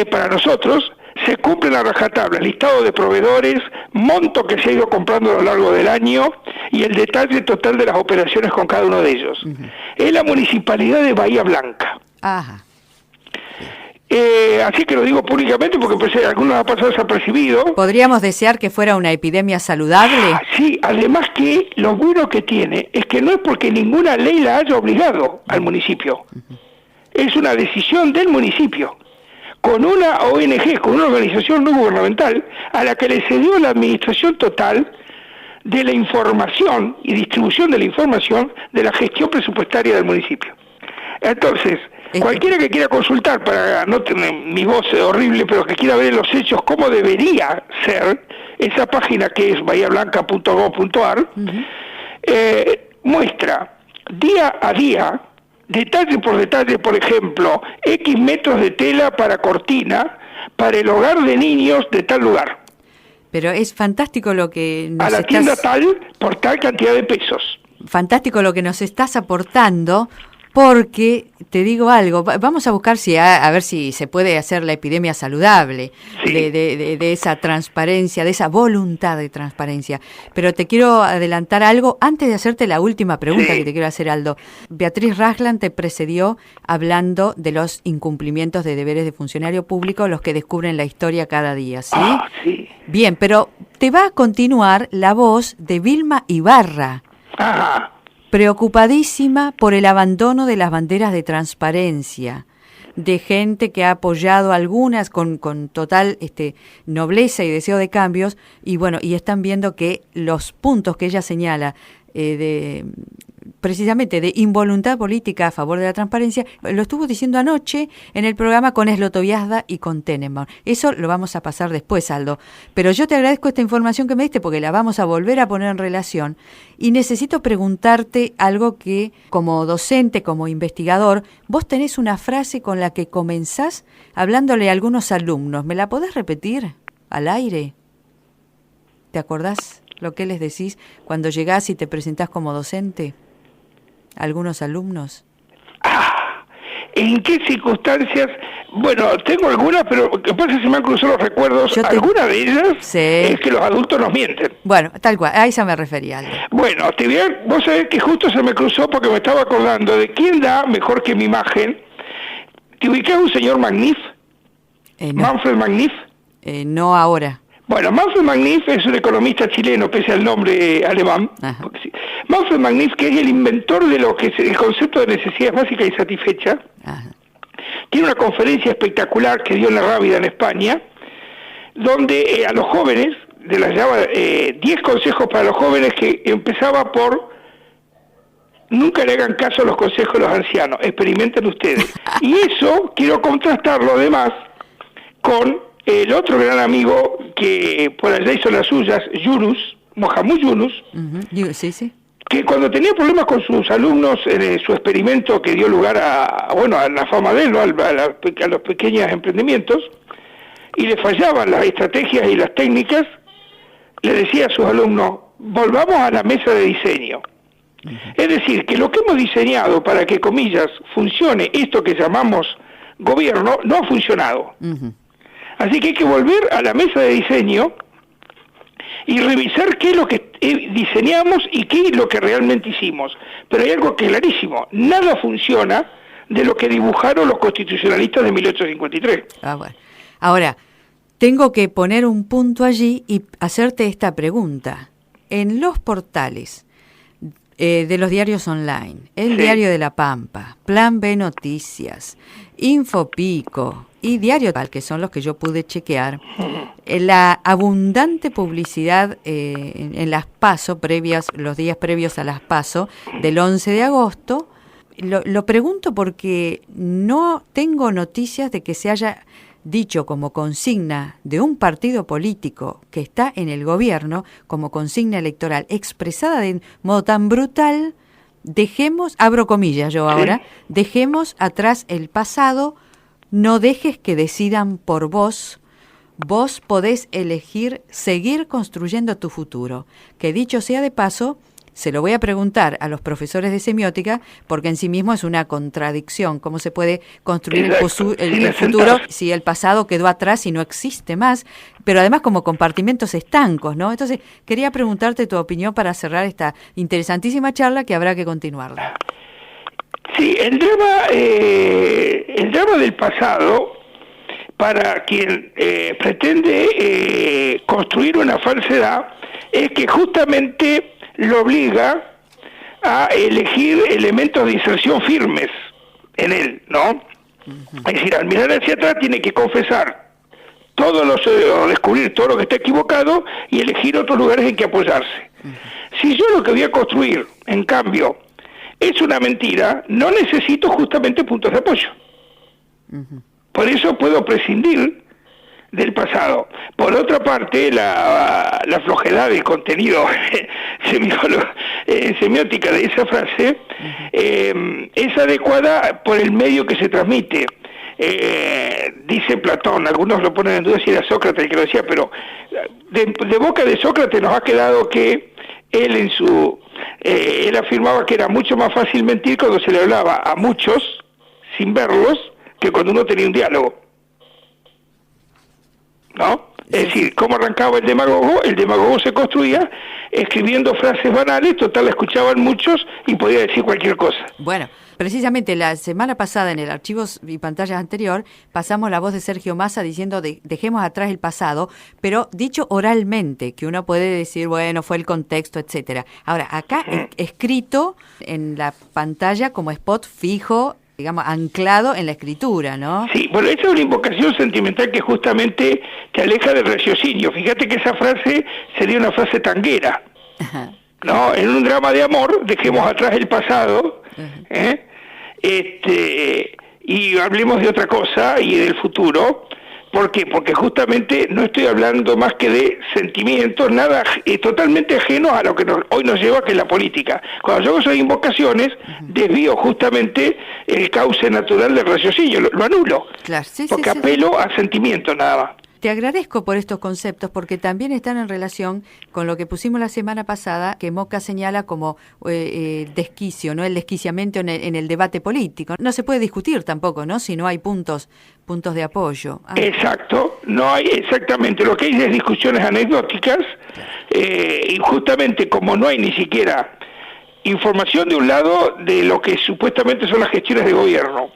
para nosotros, se cumplen a rajatabla, listado de proveedores, monto que se ha ido comprando a lo largo del año y el detalle total de las operaciones con cada uno de ellos. Es la municipalidad de Bahía Blanca. Ajá. Así que lo digo públicamente porque pensé, algunos ha pasado desapercibido. ¿Podríamos desear que fuera una epidemia saludable? Sí, además que lo bueno que tiene es que no es porque ninguna ley la haya obligado al municipio. Es una decisión del municipio, con una ONG, con una organización no gubernamental, a la que le cedió la administración total de la información y distribución de la información de la gestión presupuestaria del municipio. Entonces, cualquiera que quiera consultar, para no tener mi voz horrible, pero que quiera ver en los hechos cómo debería ser, esa página que es bahiablanca.gov.ar, muestra día a día, detalle por detalle, por ejemplo, X metros de tela para cortina para el hogar de niños de tal lugar. Pero es fantástico lo que nos a la tienda tal, por tal cantidad de pesos. Fantástico lo que nos estás aportando, porque te digo algo, vamos a buscar a ver si se puede hacer la epidemia saludable, sí, de esa transparencia, de esa voluntad de transparencia. Pero te quiero adelantar algo antes de hacerte la última pregunta, sí, que te quiero hacer, Aldo. Beatriz Raglan te precedió hablando de los incumplimientos de deberes de funcionario público, los que descubren la historia cada día, ¿sí? Sí. Bien, pero te va a continuar la voz de Vilma Ibarra. Ajá. Preocupadísima por el abandono de las banderas de transparencia, de gente que ha apoyado algunas con total nobleza y deseo de cambios, y bueno, y están viendo que los puntos que ella señala precisamente de involuntad política a favor de la transparencia, lo estuvo diciendo anoche en el programa con Slotoviazda y con Tenenbaum. Eso lo vamos a pasar después, Aldo. Pero yo te agradezco esta información que me diste porque la vamos a volver a poner en relación y necesito preguntarte algo que, como docente, como investigador, vos tenés una frase con la que comenzás hablándole a algunos alumnos. ¿Me la podés repetir al aire? ¿Te acordás lo que les decís cuando llegás y te presentás como docente? ¿Algunos alumnos? ¿En qué circunstancias? Bueno, tengo algunas, pero que pasa se me han cruzado los recuerdos. Alguna de ellas es que los adultos nos mienten. Bueno, tal cual, a esa me refería. Aldo. Bueno, vos sabés que justo se me cruzó porque me estaba acordando de quién da mejor que mi imagen. ¿Te ubicás un señor Magnif? No. Manfred Magnif. No ahora. Bueno, Manfred Magnif es un economista chileno, pese al nombre alemán. Sí. Manfred Magnif, que es el inventor de lo que es el concepto de necesidades básicas y satisfechas, tiene una conferencia espectacular que dio en la Rábida en España, donde a los jóvenes, de las llama 10 consejos para los jóvenes, que empezaba por: nunca le hagan caso a los consejos de los ancianos, experimenten ustedes. Y eso quiero contrastarlo además con el otro gran amigo que por allá hizo las suyas, Mohamed Yunus, sí. Que cuando tenía problemas con sus alumnos en su experimento que dio lugar a la fama de él, ¿no? a los pequeños emprendimientos, y le fallaban las estrategias y las técnicas, le decía a sus alumnos: volvamos a la mesa de diseño. Es decir, que lo que hemos diseñado para que, comillas, funcione esto que llamamos gobierno, no ha funcionado. Así que hay que volver a la mesa de diseño y revisar qué es lo que diseñamos y qué es lo que realmente hicimos. Pero hay algo que es clarísimo: nada funciona de lo que dibujaron los constitucionalistas de 1853. Bueno. Ahora, tengo que poner un punto allí y hacerte esta pregunta. En los portales de los diarios online, el Diario de la Pampa, Plan B Noticias, Infopico y Diario Tal, que son los que yo pude chequear, la abundante publicidad en las PASO los días previos a las PASO del 11 de agosto, lo pregunto porque no tengo noticias de que se haya dicho como consigna de un partido político que está en el gobierno, como consigna electoral, expresada de modo tan brutal, dejemos, abro comillas yo ahora, dejemos atrás el pasado, no dejes que decidan por vos, vos podés elegir seguir construyendo tu futuro. Que dicho sea de paso, se lo voy a preguntar a los profesores de semiótica, porque en sí mismo es una contradicción. ¿Cómo se puede construir el futuro si el pasado quedó atrás y no existe más? Pero además como compartimentos estancos, ¿no? Entonces, quería preguntarte tu opinión para cerrar esta interesantísima charla que habrá que continuarla. Sí, el drama del pasado, para quien pretende construir una falsedad, es que justamente lo obliga a elegir elementos de inserción firmes en él, ¿no? Es decir, al mirar hacia atrás tiene que confesar o descubrir todo lo que está equivocado y elegir otros lugares en que apoyarse. Si yo lo que voy a construir, en cambio, es una mentira, no necesito justamente puntos de apoyo. Por eso puedo prescindir del pasado. Por otra parte, la flojedad del contenido semiótica de esa frase es adecuada por el medio que se transmite. Dice Platón, algunos lo ponen en duda si era Sócrates el que lo decía, pero de boca de Sócrates nos ha quedado que él él afirmaba que era mucho más fácil mentir cuando se le hablaba a muchos sin verlos que cuando uno tenía un diálogo, ¿no? Es decir, ¿cómo arrancaba el demagogo? El demagogo se construía escribiendo frases banales, total la escuchaban muchos y podía decir cualquier cosa. Bueno, precisamente la semana pasada en el Archivos y Pantallas anterior pasamos la voz de Sergio Massa diciendo dejemos atrás el pasado, pero dicho oralmente, que uno puede decir, bueno, fue el contexto, etcétera. Ahora, acá escrito en la pantalla como spot fijo, digamos, anclado en la escritura, ¿no? Sí, bueno, esa es una invocación sentimental que justamente te aleja del raciocinio. Fíjate que esa frase sería una frase tanguera, ¿no? En un drama de amor, dejemos atrás el pasado, y hablemos de otra cosa y del futuro. ¿Por qué? Porque justamente no estoy hablando más que de sentimientos, nada totalmente ajenos a lo que hoy nos lleva, que es la política. Cuando yo hago esas invocaciones, desvío justamente el cauce natural del raciocinio, lo anulo, claro, porque apelo a sentimientos nada más. Te agradezco por estos conceptos porque también están en relación con lo que pusimos la semana pasada, que Moca señala como desquicio, ¿no? El desquiciamiento en el debate político. No se puede discutir tampoco, ¿no? Si no hay puntos de apoyo. Exacto, no hay exactamente. Lo que hay es discusiones anecdóticas, y justamente como no hay ni siquiera información de un lado de lo que supuestamente son las gestiones de gobierno,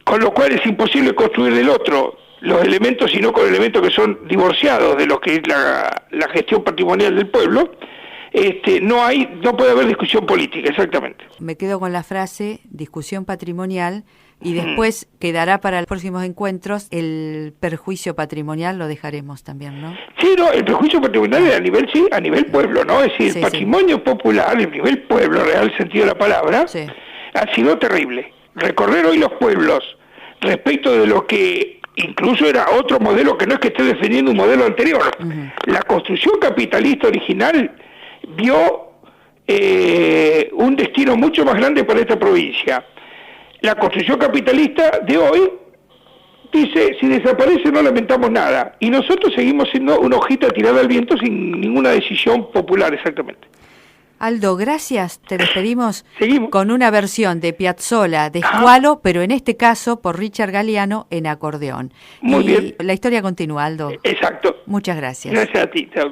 con lo cual es imposible construir del otro los elementos, sino con elementos que son divorciados de lo que es la gestión patrimonial del pueblo, no puede haber discusión política, exactamente. Me quedo con la frase discusión patrimonial y después quedará para los próximos encuentros el perjuicio patrimonial, lo dejaremos también, ¿no? Sí, no, el perjuicio patrimonial es a nivel pueblo, ¿no? Es decir, el patrimonio popular, el nivel pueblo, real sentido de la palabra, ha sido terrible. Recorrer hoy los pueblos respecto de lo que incluso era otro modelo, que no es que esté defendiendo un modelo anterior. La construcción capitalista original vio un destino mucho más grande para esta provincia. La construcción capitalista de hoy dice, si desaparece no lamentamos nada. Y nosotros seguimos siendo una hojita tirada al viento sin ninguna decisión popular, exactamente. Aldo, gracias. Te despedimos Seguimos con una versión de Piazzolla de Squalo, pero en este caso por Richard Galliano en acordeón. Muy bien. La historia continúa, Aldo. Exacto. Muchas gracias. Gracias a ti. Chao,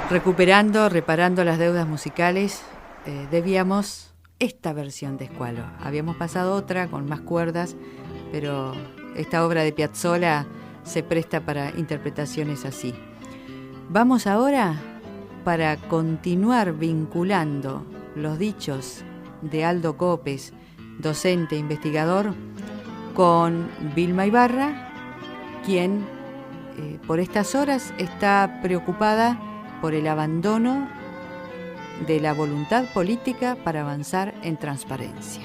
Recuperando, reparando las deudas musicales, debíamos esta versión de Squalo. Habíamos pasado otra con más cuerdas, pero esta obra de Piazzolla se presta para interpretaciones así. Vamos ahora, para continuar vinculando los dichos de Aldo Copes, docente e investigador, con Vilma Ibarra, quien por estas horas está preocupada por el abandono de la voluntad política para avanzar en transparencia.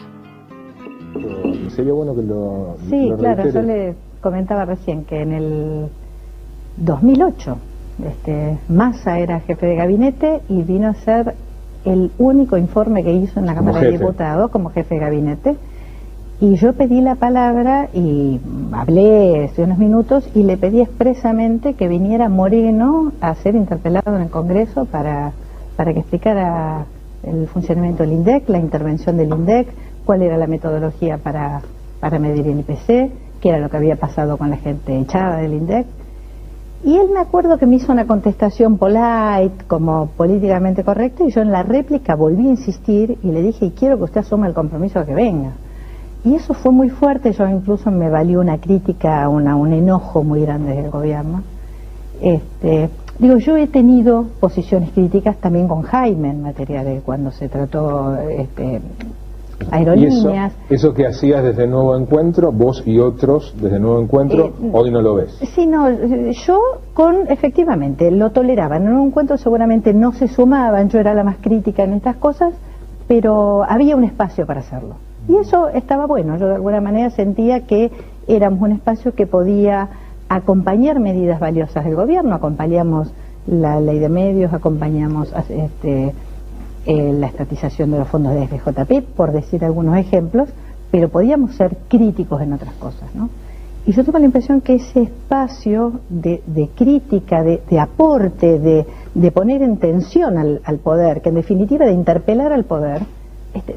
Sería bueno que lo claro, reitere. yo le comentaba recién que en el 2008 Massa era jefe de gabinete y vino a ser el único informe que hizo en la Cámara de Diputados como jefe de gabinete, y yo pedí la palabra y hablé unos minutos y le pedí expresamente que viniera Moreno a ser interpelado en el Congreso para que explicara el funcionamiento del INDEC, la intervención del INDEC, cuál era la metodología para medir el IPC, qué era lo que había pasado con la gente echada del INDEC. Y él, me acuerdo que me hizo una contestación polite, como políticamente correcta, y yo en la réplica volví a insistir y le dije, y quiero que usted asuma el compromiso a que venga. Y eso fue muy fuerte, yo incluso me valió una crítica, un enojo muy grande del gobierno. Digo, yo he tenido posiciones críticas también con Jaime en materia de cuando se trató aerolíneas. ¿Y eso que hacías desde Nuevo Encuentro, vos y otros desde Nuevo Encuentro, hoy no lo ves? Sí, no, yo efectivamente lo toleraban. En Nuevo Encuentro seguramente no se sumaban, yo era la más crítica en estas cosas, pero había un espacio para hacerlo. Y eso estaba bueno, yo de alguna manera sentía que éramos un espacio que podía acompañar medidas valiosas del gobierno, acompañamos la ley de medios, acompañamos la estatización de los fondos de FJP, por decir algunos ejemplos, pero podíamos ser críticos en otras cosas, ¿no? Y yo tengo la impresión que ese espacio de crítica, de aporte, de poner en tensión al poder, que en definitiva de interpelar al poder,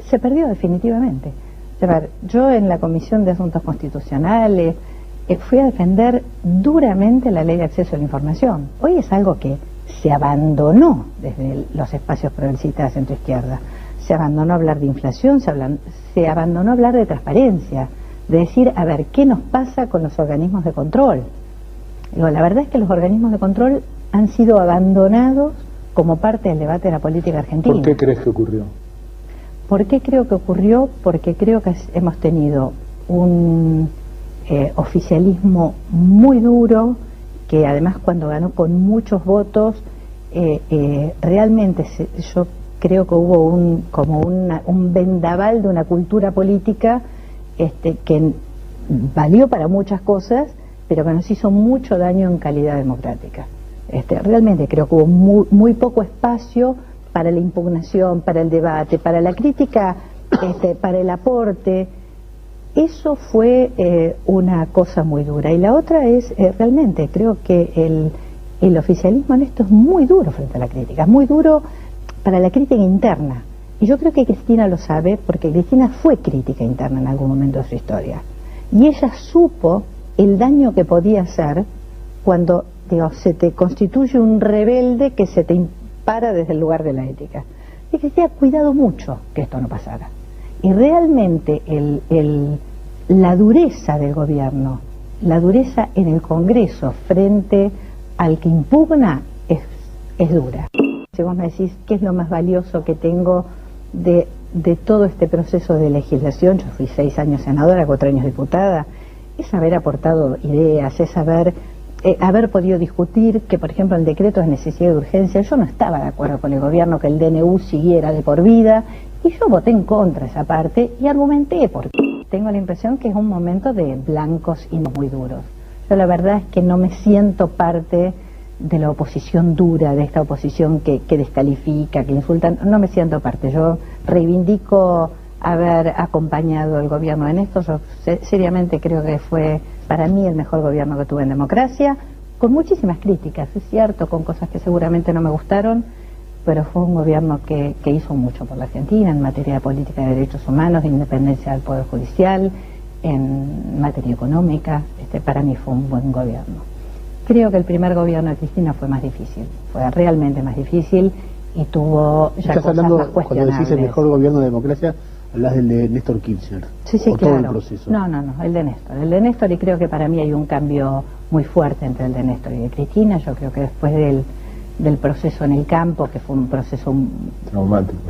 se perdió definitivamente. A ver, yo en la Comisión de Asuntos Constitucionales fui a defender duramente la Ley de Acceso a la Información. Hoy es algo que se abandonó desde los espacios progresistas de centro-izquierda. Se abandonó hablar de inflación, se abandonó hablar de transparencia, de decir, a ver, ¿qué nos pasa con los organismos de control? Digo, la verdad es que los organismos de control han sido abandonados como parte del debate de la política argentina. ¿Por qué crees que ocurrió? ¿Por qué creo que ocurrió? Porque creo que hemos tenido un oficialismo muy duro, que además cuando ganó con muchos votos, realmente yo creo que hubo un vendaval de una cultura política que valió para muchas cosas, pero que nos hizo mucho daño en calidad democrática. Realmente creo que hubo muy poco espacio para la impugnación, para el debate, para la crítica, para el aporte. Eso fue una cosa muy dura. Y la otra es, realmente, creo que el oficialismo en esto es muy duro frente a la crítica, es muy duro para la crítica interna. Y yo creo que Cristina lo sabe, porque Cristina fue crítica interna en algún momento de su historia. Y ella supo el daño que podía hacer cuando, se te constituye un rebelde que se te para desde el lugar de la ética. Y Cristina ha cuidado mucho que esto no pasara. Y realmente la dureza del gobierno, la dureza en el Congreso frente al que impugna es dura. Si vos me decís qué es lo más valioso que tengo de todo este proceso de legislación, yo fui 6 años senadora, 4 años diputada, es haber aportado ideas, es haber podido discutir que, por ejemplo, el decreto de necesidad de urgencia, yo no estaba de acuerdo con el gobierno que el DNU siguiera de por vida, y yo voté en contra de esa parte y argumenté por qué. Tengo la impresión que es un momento de blancos y muy duros. Yo la verdad es que no me siento parte de la oposición dura, de esta oposición que descalifica, que insulta, no me siento parte. Yo reivindico haber acompañado al gobierno en esto. Yo seriamente creo que fue para mí el mejor gobierno que tuve en democracia, con muchísimas críticas, es cierto, con cosas que seguramente no me gustaron, pero fue un gobierno que hizo mucho por la Argentina en materia de política de derechos humanos, de independencia del Poder Judicial, en materia económica. Para mí fue un buen gobierno. Creo que el primer gobierno de Cristina fue más difícil, fue realmente más difícil y tuvo ya cosas más cuestionables. Cuando decís el mejor gobierno de democracia, hablas del de Néstor Kirchner. Sí, claro. Todo el proceso. No, el de Néstor. El de Néstor, y creo que para mí hay un cambio muy fuerte entre el de Néstor y de Cristina. Yo creo que después del proceso en el campo, que fue un proceso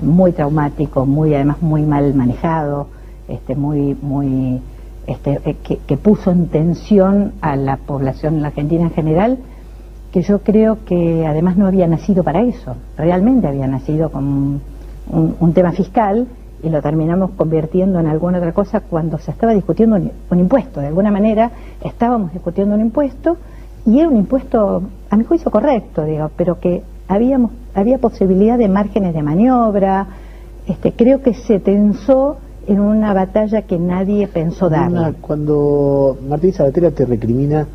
muy traumático, además muy mal manejado, que puso en tensión a la población en la Argentina en general, que yo creo que además no había nacido para eso. Realmente había nacido como un tema fiscal, y lo terminamos convirtiendo en alguna otra cosa cuando se estaba discutiendo un impuesto. De alguna manera estábamos discutiendo un impuesto, y era un impuesto, a mi juicio, correcto, pero que había posibilidad de márgenes de maniobra. Creo que se tensó en una batalla que nadie pensó darle. Cuando Martín Sabatella te recrimina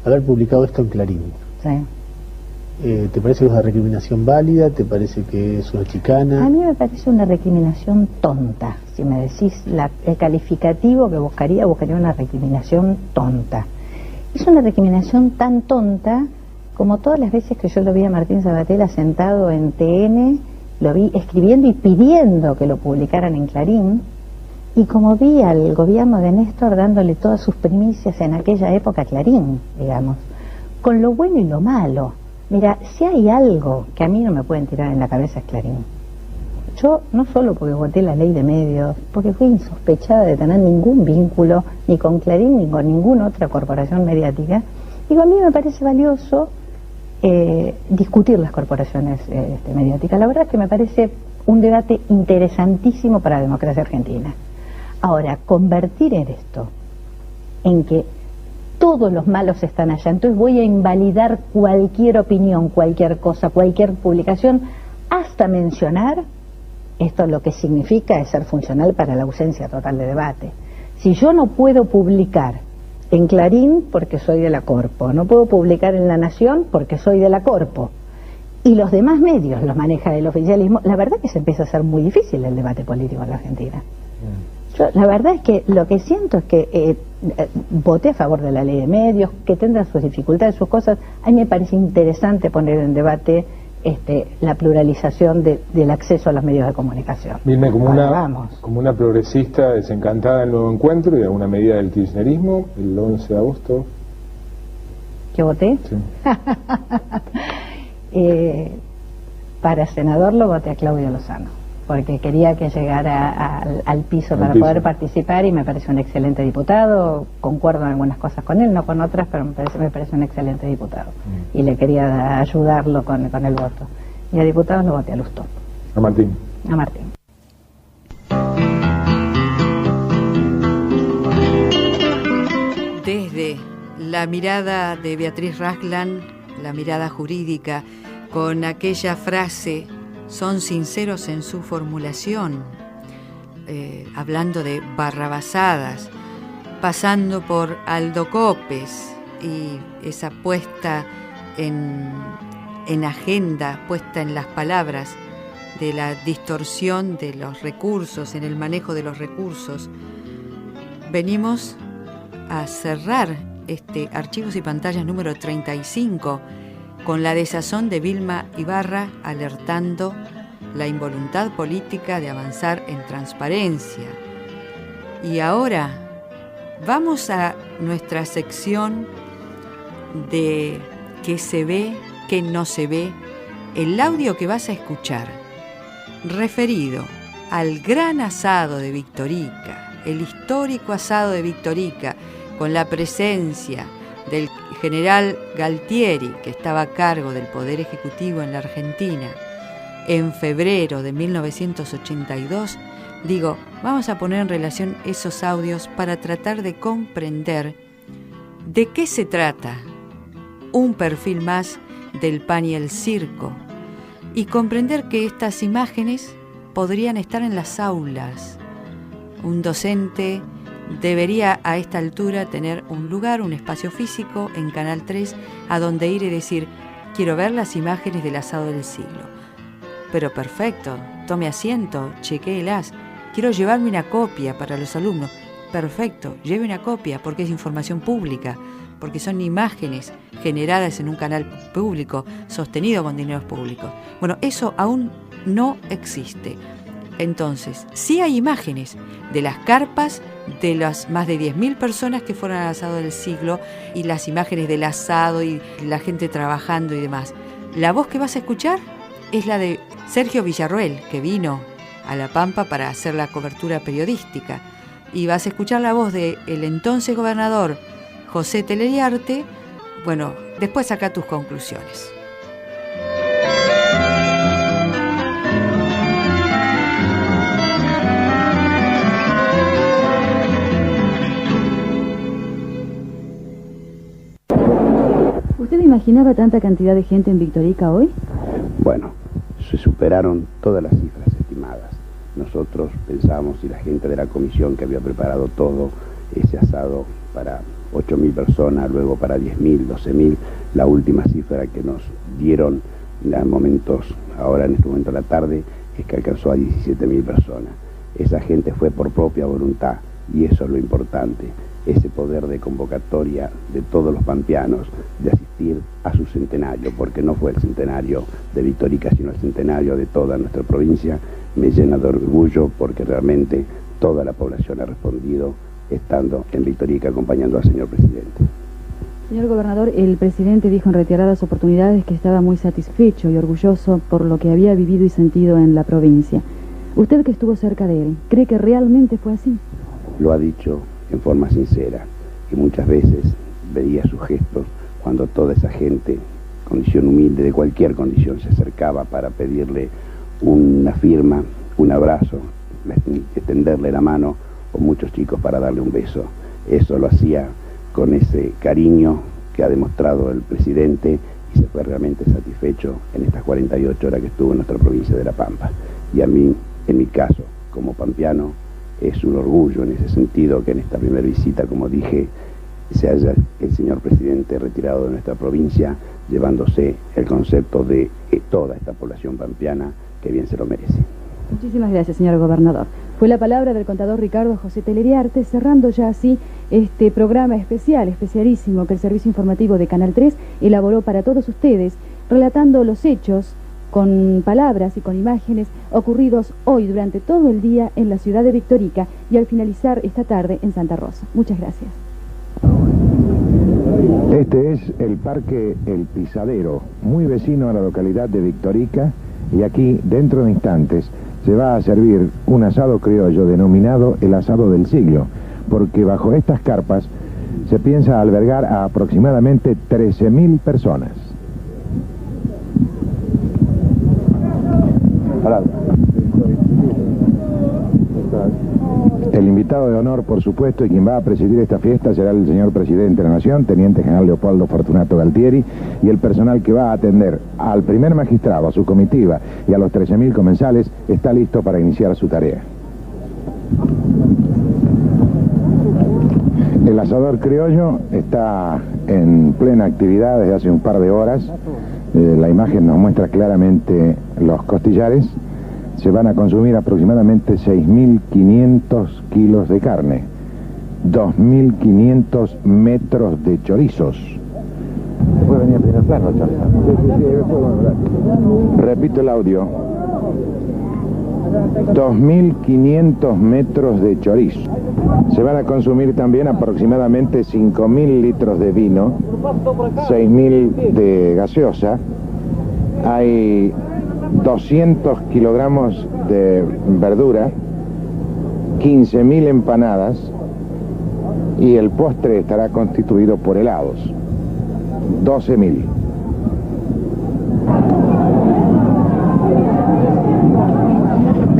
haber publicado esto en Clarín, sí, ¿Te parece una recriminación válida? ¿Te parece que es una chicana? A mí me parece una recriminación tonta. Si me decís el calificativo que buscaría una recriminación tonta. Es una recriminación tan tonta como todas las veces que yo lo vi a Martín Sabatella sentado en TN, lo vi escribiendo y pidiendo que lo publicaran en Clarín, y como vi al gobierno de Néstor dándole todas sus primicias en aquella época a Clarín, digamos, con lo bueno y lo malo. Mira, si hay algo que a mí no me pueden tirar en la cabeza es Clarín. Yo, no solo porque voté la ley de medios, porque fui insospechada de tener ningún vínculo ni con Clarín ni con ninguna otra corporación mediática, digo, a mí me parece valioso discutir las corporaciones mediáticas. La verdad es que me parece un debate interesantísimo para la democracia argentina. Ahora, convertir en esto, en que todos los malos están allá, entonces voy a invalidar cualquier opinión, cualquier cosa, cualquier publicación, hasta mencionar, esto lo que significa es ser funcional para la ausencia total de debate. Si yo no puedo publicar en Clarín porque soy de la Corpo, no puedo publicar en La Nación porque soy de la Corpo, y los demás medios los maneja el oficialismo, la verdad es que se empieza a hacer muy difícil el debate político en la Argentina. Yo, la verdad es que lo que siento es que voté a favor de la ley de medios, que tendrá sus dificultades, sus cosas. A mí me parece interesante poner en debate la pluralización del acceso a los medios de comunicación. Vilma, como una progresista desencantada del Nuevo Encuentro y de alguna medida del kirchnerismo, el 11 de agosto. ¿Qué voté? Sí. Para senador lo voté a Claudio Lozano, porque quería que llegara al piso para poder participar, y me parece un excelente diputado. Concuerdo en algunas cosas con él, no con otras, pero me parece un excelente diputado. Y le quería ayudarlo con el voto. Y a diputados lo voté a Lustó. A Martín. A Martín. Desde la mirada de Beatriz Raglan, la mirada jurídica, con aquella frase, son sinceros en su formulación, hablando de barrabasadas, pasando por Aldo Copes y esa puesta en agenda, puesta en las palabras, de la distorsión de los recursos, en el manejo de los recursos. Venimos a cerrar este Archivos y Pantallas número 35 con la desazón de Vilma Ibarra alertando la involuntad política de avanzar en transparencia. Y ahora vamos a nuestra sección de qué se ve, qué no se ve. El audio que vas a escuchar, referido al gran asado de Victorica, el histórico asado de Victorica, con la presencia del general Galtieri, que estaba a cargo del Poder Ejecutivo en la Argentina, en febrero de 1982, digo, vamos a poner en relación esos audios para tratar de comprender de qué se trata, un perfil más del pan y el circo, y comprender que estas imágenes podrían estar en las aulas. Un docente debería a esta altura tener un lugar, un espacio físico en Canal 3 a donde ir y decir, quiero ver las imágenes del asado del siglo. Pero perfecto, tome asiento, chequéelas. Quiero llevarme una copia para los alumnos. Perfecto, lleve una copia porque es información pública, porque son imágenes generadas en un canal público, sostenido con dineros públicos. Bueno, eso aún no existe. Entonces, sí hay imágenes de las carpas de las más de 10.000 personas que fueron al asado del siglo, y las imágenes del asado y la gente trabajando y demás. La voz que vas a escuchar es la de Sergio Villarroel, que vino a La Pampa para hacer la cobertura periodística. Y vas a escuchar la voz del entonces gobernador José Teleriarte. Bueno, después saca tus conclusiones. ¿Usted imaginaba tanta cantidad de gente en Victorica hoy? Bueno, se superaron todas las cifras estimadas. Nosotros pensábamos, y la gente de la comisión que había preparado todo ese asado para 8.000 personas, luego para 10.000, 12.000. La última cifra que nos dieron en momentos, ahora en este momento de la tarde, es que alcanzó a 17.000 personas. Esa gente fue por propia voluntad y eso es lo importante, ese poder de convocatoria de todos los pampeanos de asistir a su centenario, porque no fue el centenario de Victorica, sino el centenario de toda nuestra provincia. Me llena de orgullo porque realmente toda la población ha respondido estando en Victorica acompañando al señor presidente. Señor gobernador, el presidente dijo en reiteradas oportunidades que estaba muy satisfecho y orgulloso por lo que había vivido y sentido en la provincia. Usted, que estuvo cerca de él, ¿cree que realmente fue así? Lo ha dicho en forma sincera y muchas veces veía sus gestos cuando toda esa gente, condición humilde, de cualquier condición, se acercaba para pedirle una firma, un abrazo, extenderle la mano, o muchos chicos para darle un beso. Eso lo hacía con ese cariño que ha demostrado el presidente y se fue realmente satisfecho en estas 48 horas que estuvo en nuestra provincia de La Pampa. Y a mí, en mi caso, como pampeano, es un orgullo en ese sentido que en esta primera visita, como dije, se haya el señor presidente retirado de nuestra provincia, llevándose el concepto de toda esta población pampeana que bien se lo merece. Muchísimas gracias, señor gobernador. Fue la palabra del contador Ricardo José Teleriarte, cerrando ya así este programa especialísimo que el Servicio Informativo de Canal 3 elaboró para todos ustedes, relatando los hechos con palabras y con imágenes ocurridos hoy durante todo el día en la ciudad de Victorica y al finalizar esta tarde en Santa Rosa. Muchas gracias. Este es el Parque El Pisadero, muy vecino a la localidad de Victorica, y aquí, dentro de instantes, se va a servir un asado criollo denominado el asado del siglo, porque bajo estas carpas se piensa albergar a aproximadamente 13.000 personas. El invitado de honor, por supuesto, y quien va a presidir esta fiesta será el señor presidente de la Nación, Teniente General Leopoldo Fortunato Galtieri, y el personal que va a atender al primer magistrado, a su comitiva y a los 13.000 comensales está listo para iniciar su tarea. El asador criollo está en plena actividad desde hace un par de horas. La imagen nos muestra claramente los costillares. Se van a consumir aproximadamente 6.500 kilos de carne, 2.500 metros de chorizos. ¿Puede venir a primer plano, repito el audio. 2.500 metros de chorizo. Se van a consumir también aproximadamente 5.000 litros de vino, 6.000 de gaseosa. Hay 200 kilogramos de verdura, 15.000 empanadas y el postre estará constituido por helados, 12.000.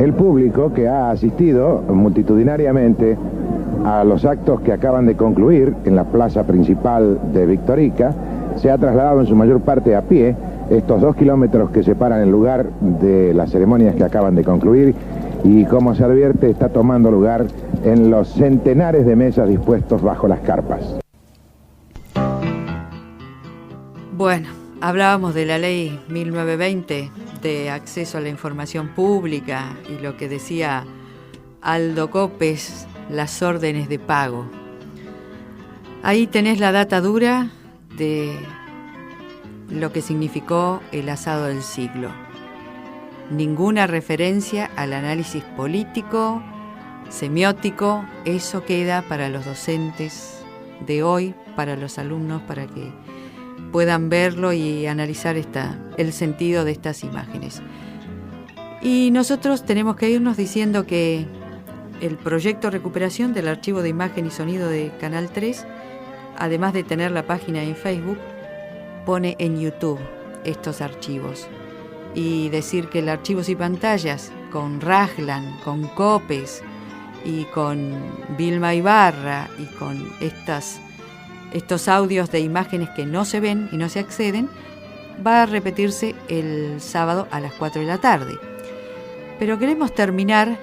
El público que ha asistido multitudinariamente a los actos que acaban de concluir en la plaza principal de Victorica se ha trasladado en su mayor parte a pie estos 2 kilómetros que separan el lugar de las ceremonias que acaban de concluir y, como se advierte, está tomando lugar en los centenares de mesas dispuestos bajo las carpas. Bueno, hablábamos de la ley 1920 de acceso a la información pública y lo que decía Aldo Copes, las órdenes de pago. Ahí tenés la data dura de lo que significó el asado del siglo. Ninguna referencia al análisis político, semiótico, eso queda para los docentes de hoy, para los alumnos, para que puedan verlo y analizar el sentido de estas imágenes. Y nosotros tenemos que irnos diciendo que el proyecto recuperación del archivo de imagen y sonido de Canal 3, además de tener la página en Facebook, pone en YouTube estos archivos. Y decir que el Archivos y Pantallas con Raglan, con Copes y con Vilma Ibarra y con estos audios de imágenes que no se ven y no se acceden, va a repetirse el sábado a las 4 de la tarde. Pero queremos terminar,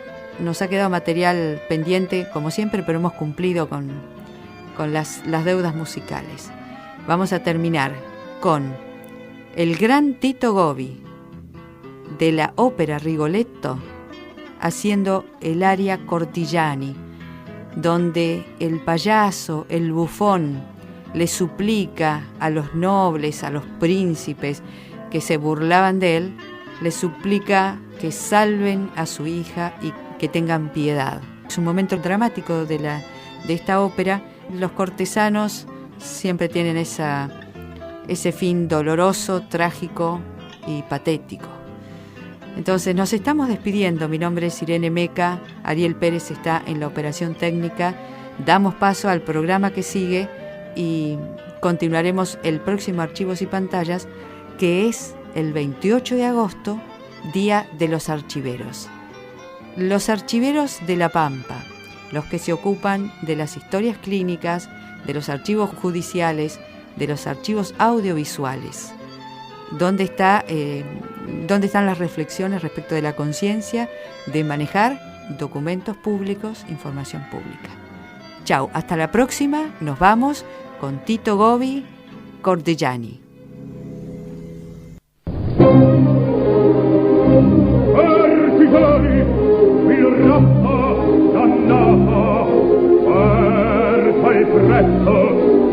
nos ha quedado material pendiente como siempre, pero hemos cumplido con las deudas musicales. Vamos a terminar con el gran Tito Gobbi de la ópera Rigoletto haciendo el aria Cortigiani, donde el payaso, el bufón, le suplica a los nobles, a los príncipes que se burlaban de él, le suplica que salven a su hija y que tengan piedad. Es un momento dramático de esta ópera. Los cortesanos siempre tienen ese fin doloroso, trágico y patético. Entonces nos estamos despidiendo. Mi nombre es Irene Meca, Ariel Pérez está en la operación técnica. Damos paso al programa que sigue y continuaremos el próximo Archivos y Pantallas, que es el 28 de agosto, Día de los Archiveros. Los archiveros de La Pampa, los que se ocupan de las historias clínicas, de los archivos judiciales, de los archivos audiovisuales. ¿Dónde están las reflexiones respecto de la conciencia de manejar documentos públicos, información pública? Chau, hasta la próxima. Nos vamos con Tito Gobbi, Cortigiani. Artigiani, il rappa dannata, persa il prezzo,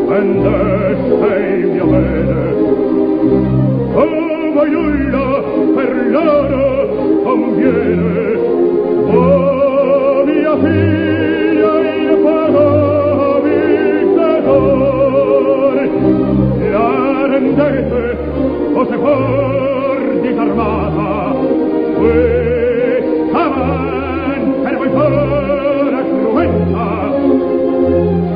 vendeste il mio bene. Oh, nulla per l'oro conviene, oh, mia figlia, io pagavi tesori, la rendete, o se for disarmata, questa man per voi fora strumenta,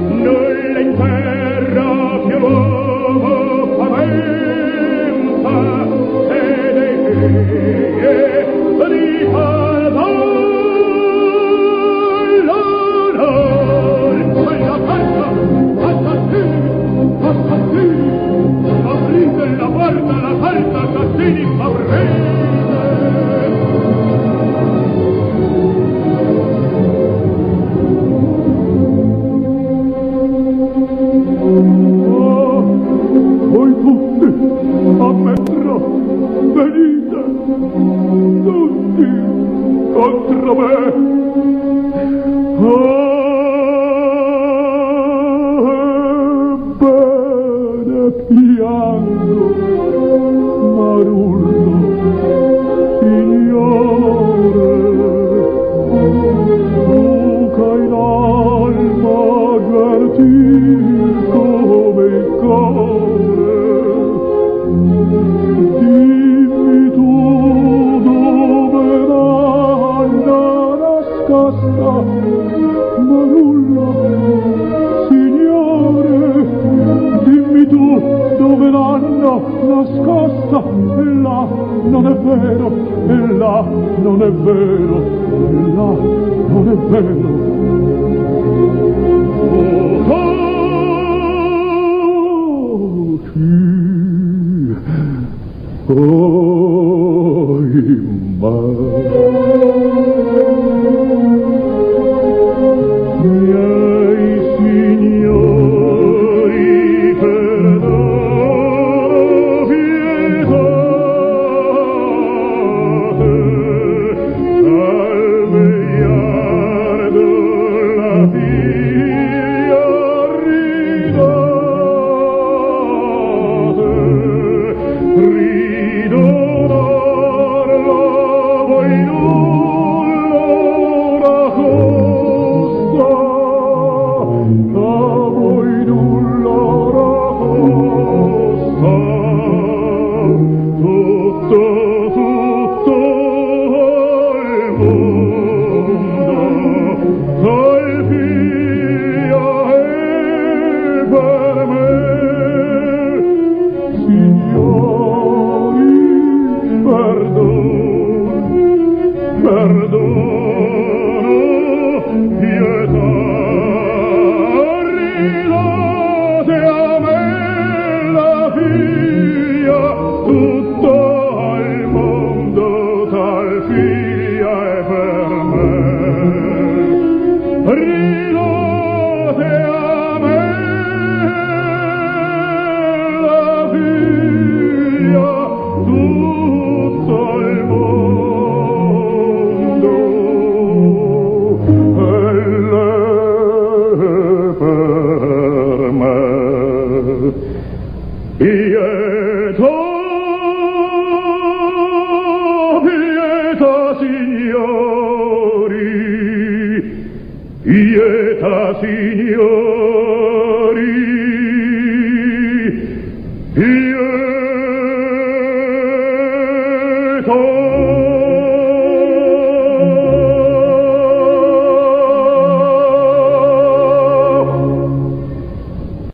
nulla in terra più l'uomo paventa, e dei figli di l'onor, quella carta, assassini, aprite la porta, la carta, assassini, aprite. Voi tutti a metro venite, tutti contro me. Bene piango, Marullo, signore, tu che in alma guardi come il cuore, dimmi tu dove l'anna nascosta, Marullo, signore, dimmi tu dove l'anna nascosta, e là non è vero, e là non è vero, e là non è vero. Miei signori, perdonate, al vegliardo la figlia ridate, voi nulla costa, a voi nulla costa, tutto il mondo salvia e per me, signori, perdono, pietà, ridate a me la figlia, tutto il mondo salvia e per me, ridate a me quieta signori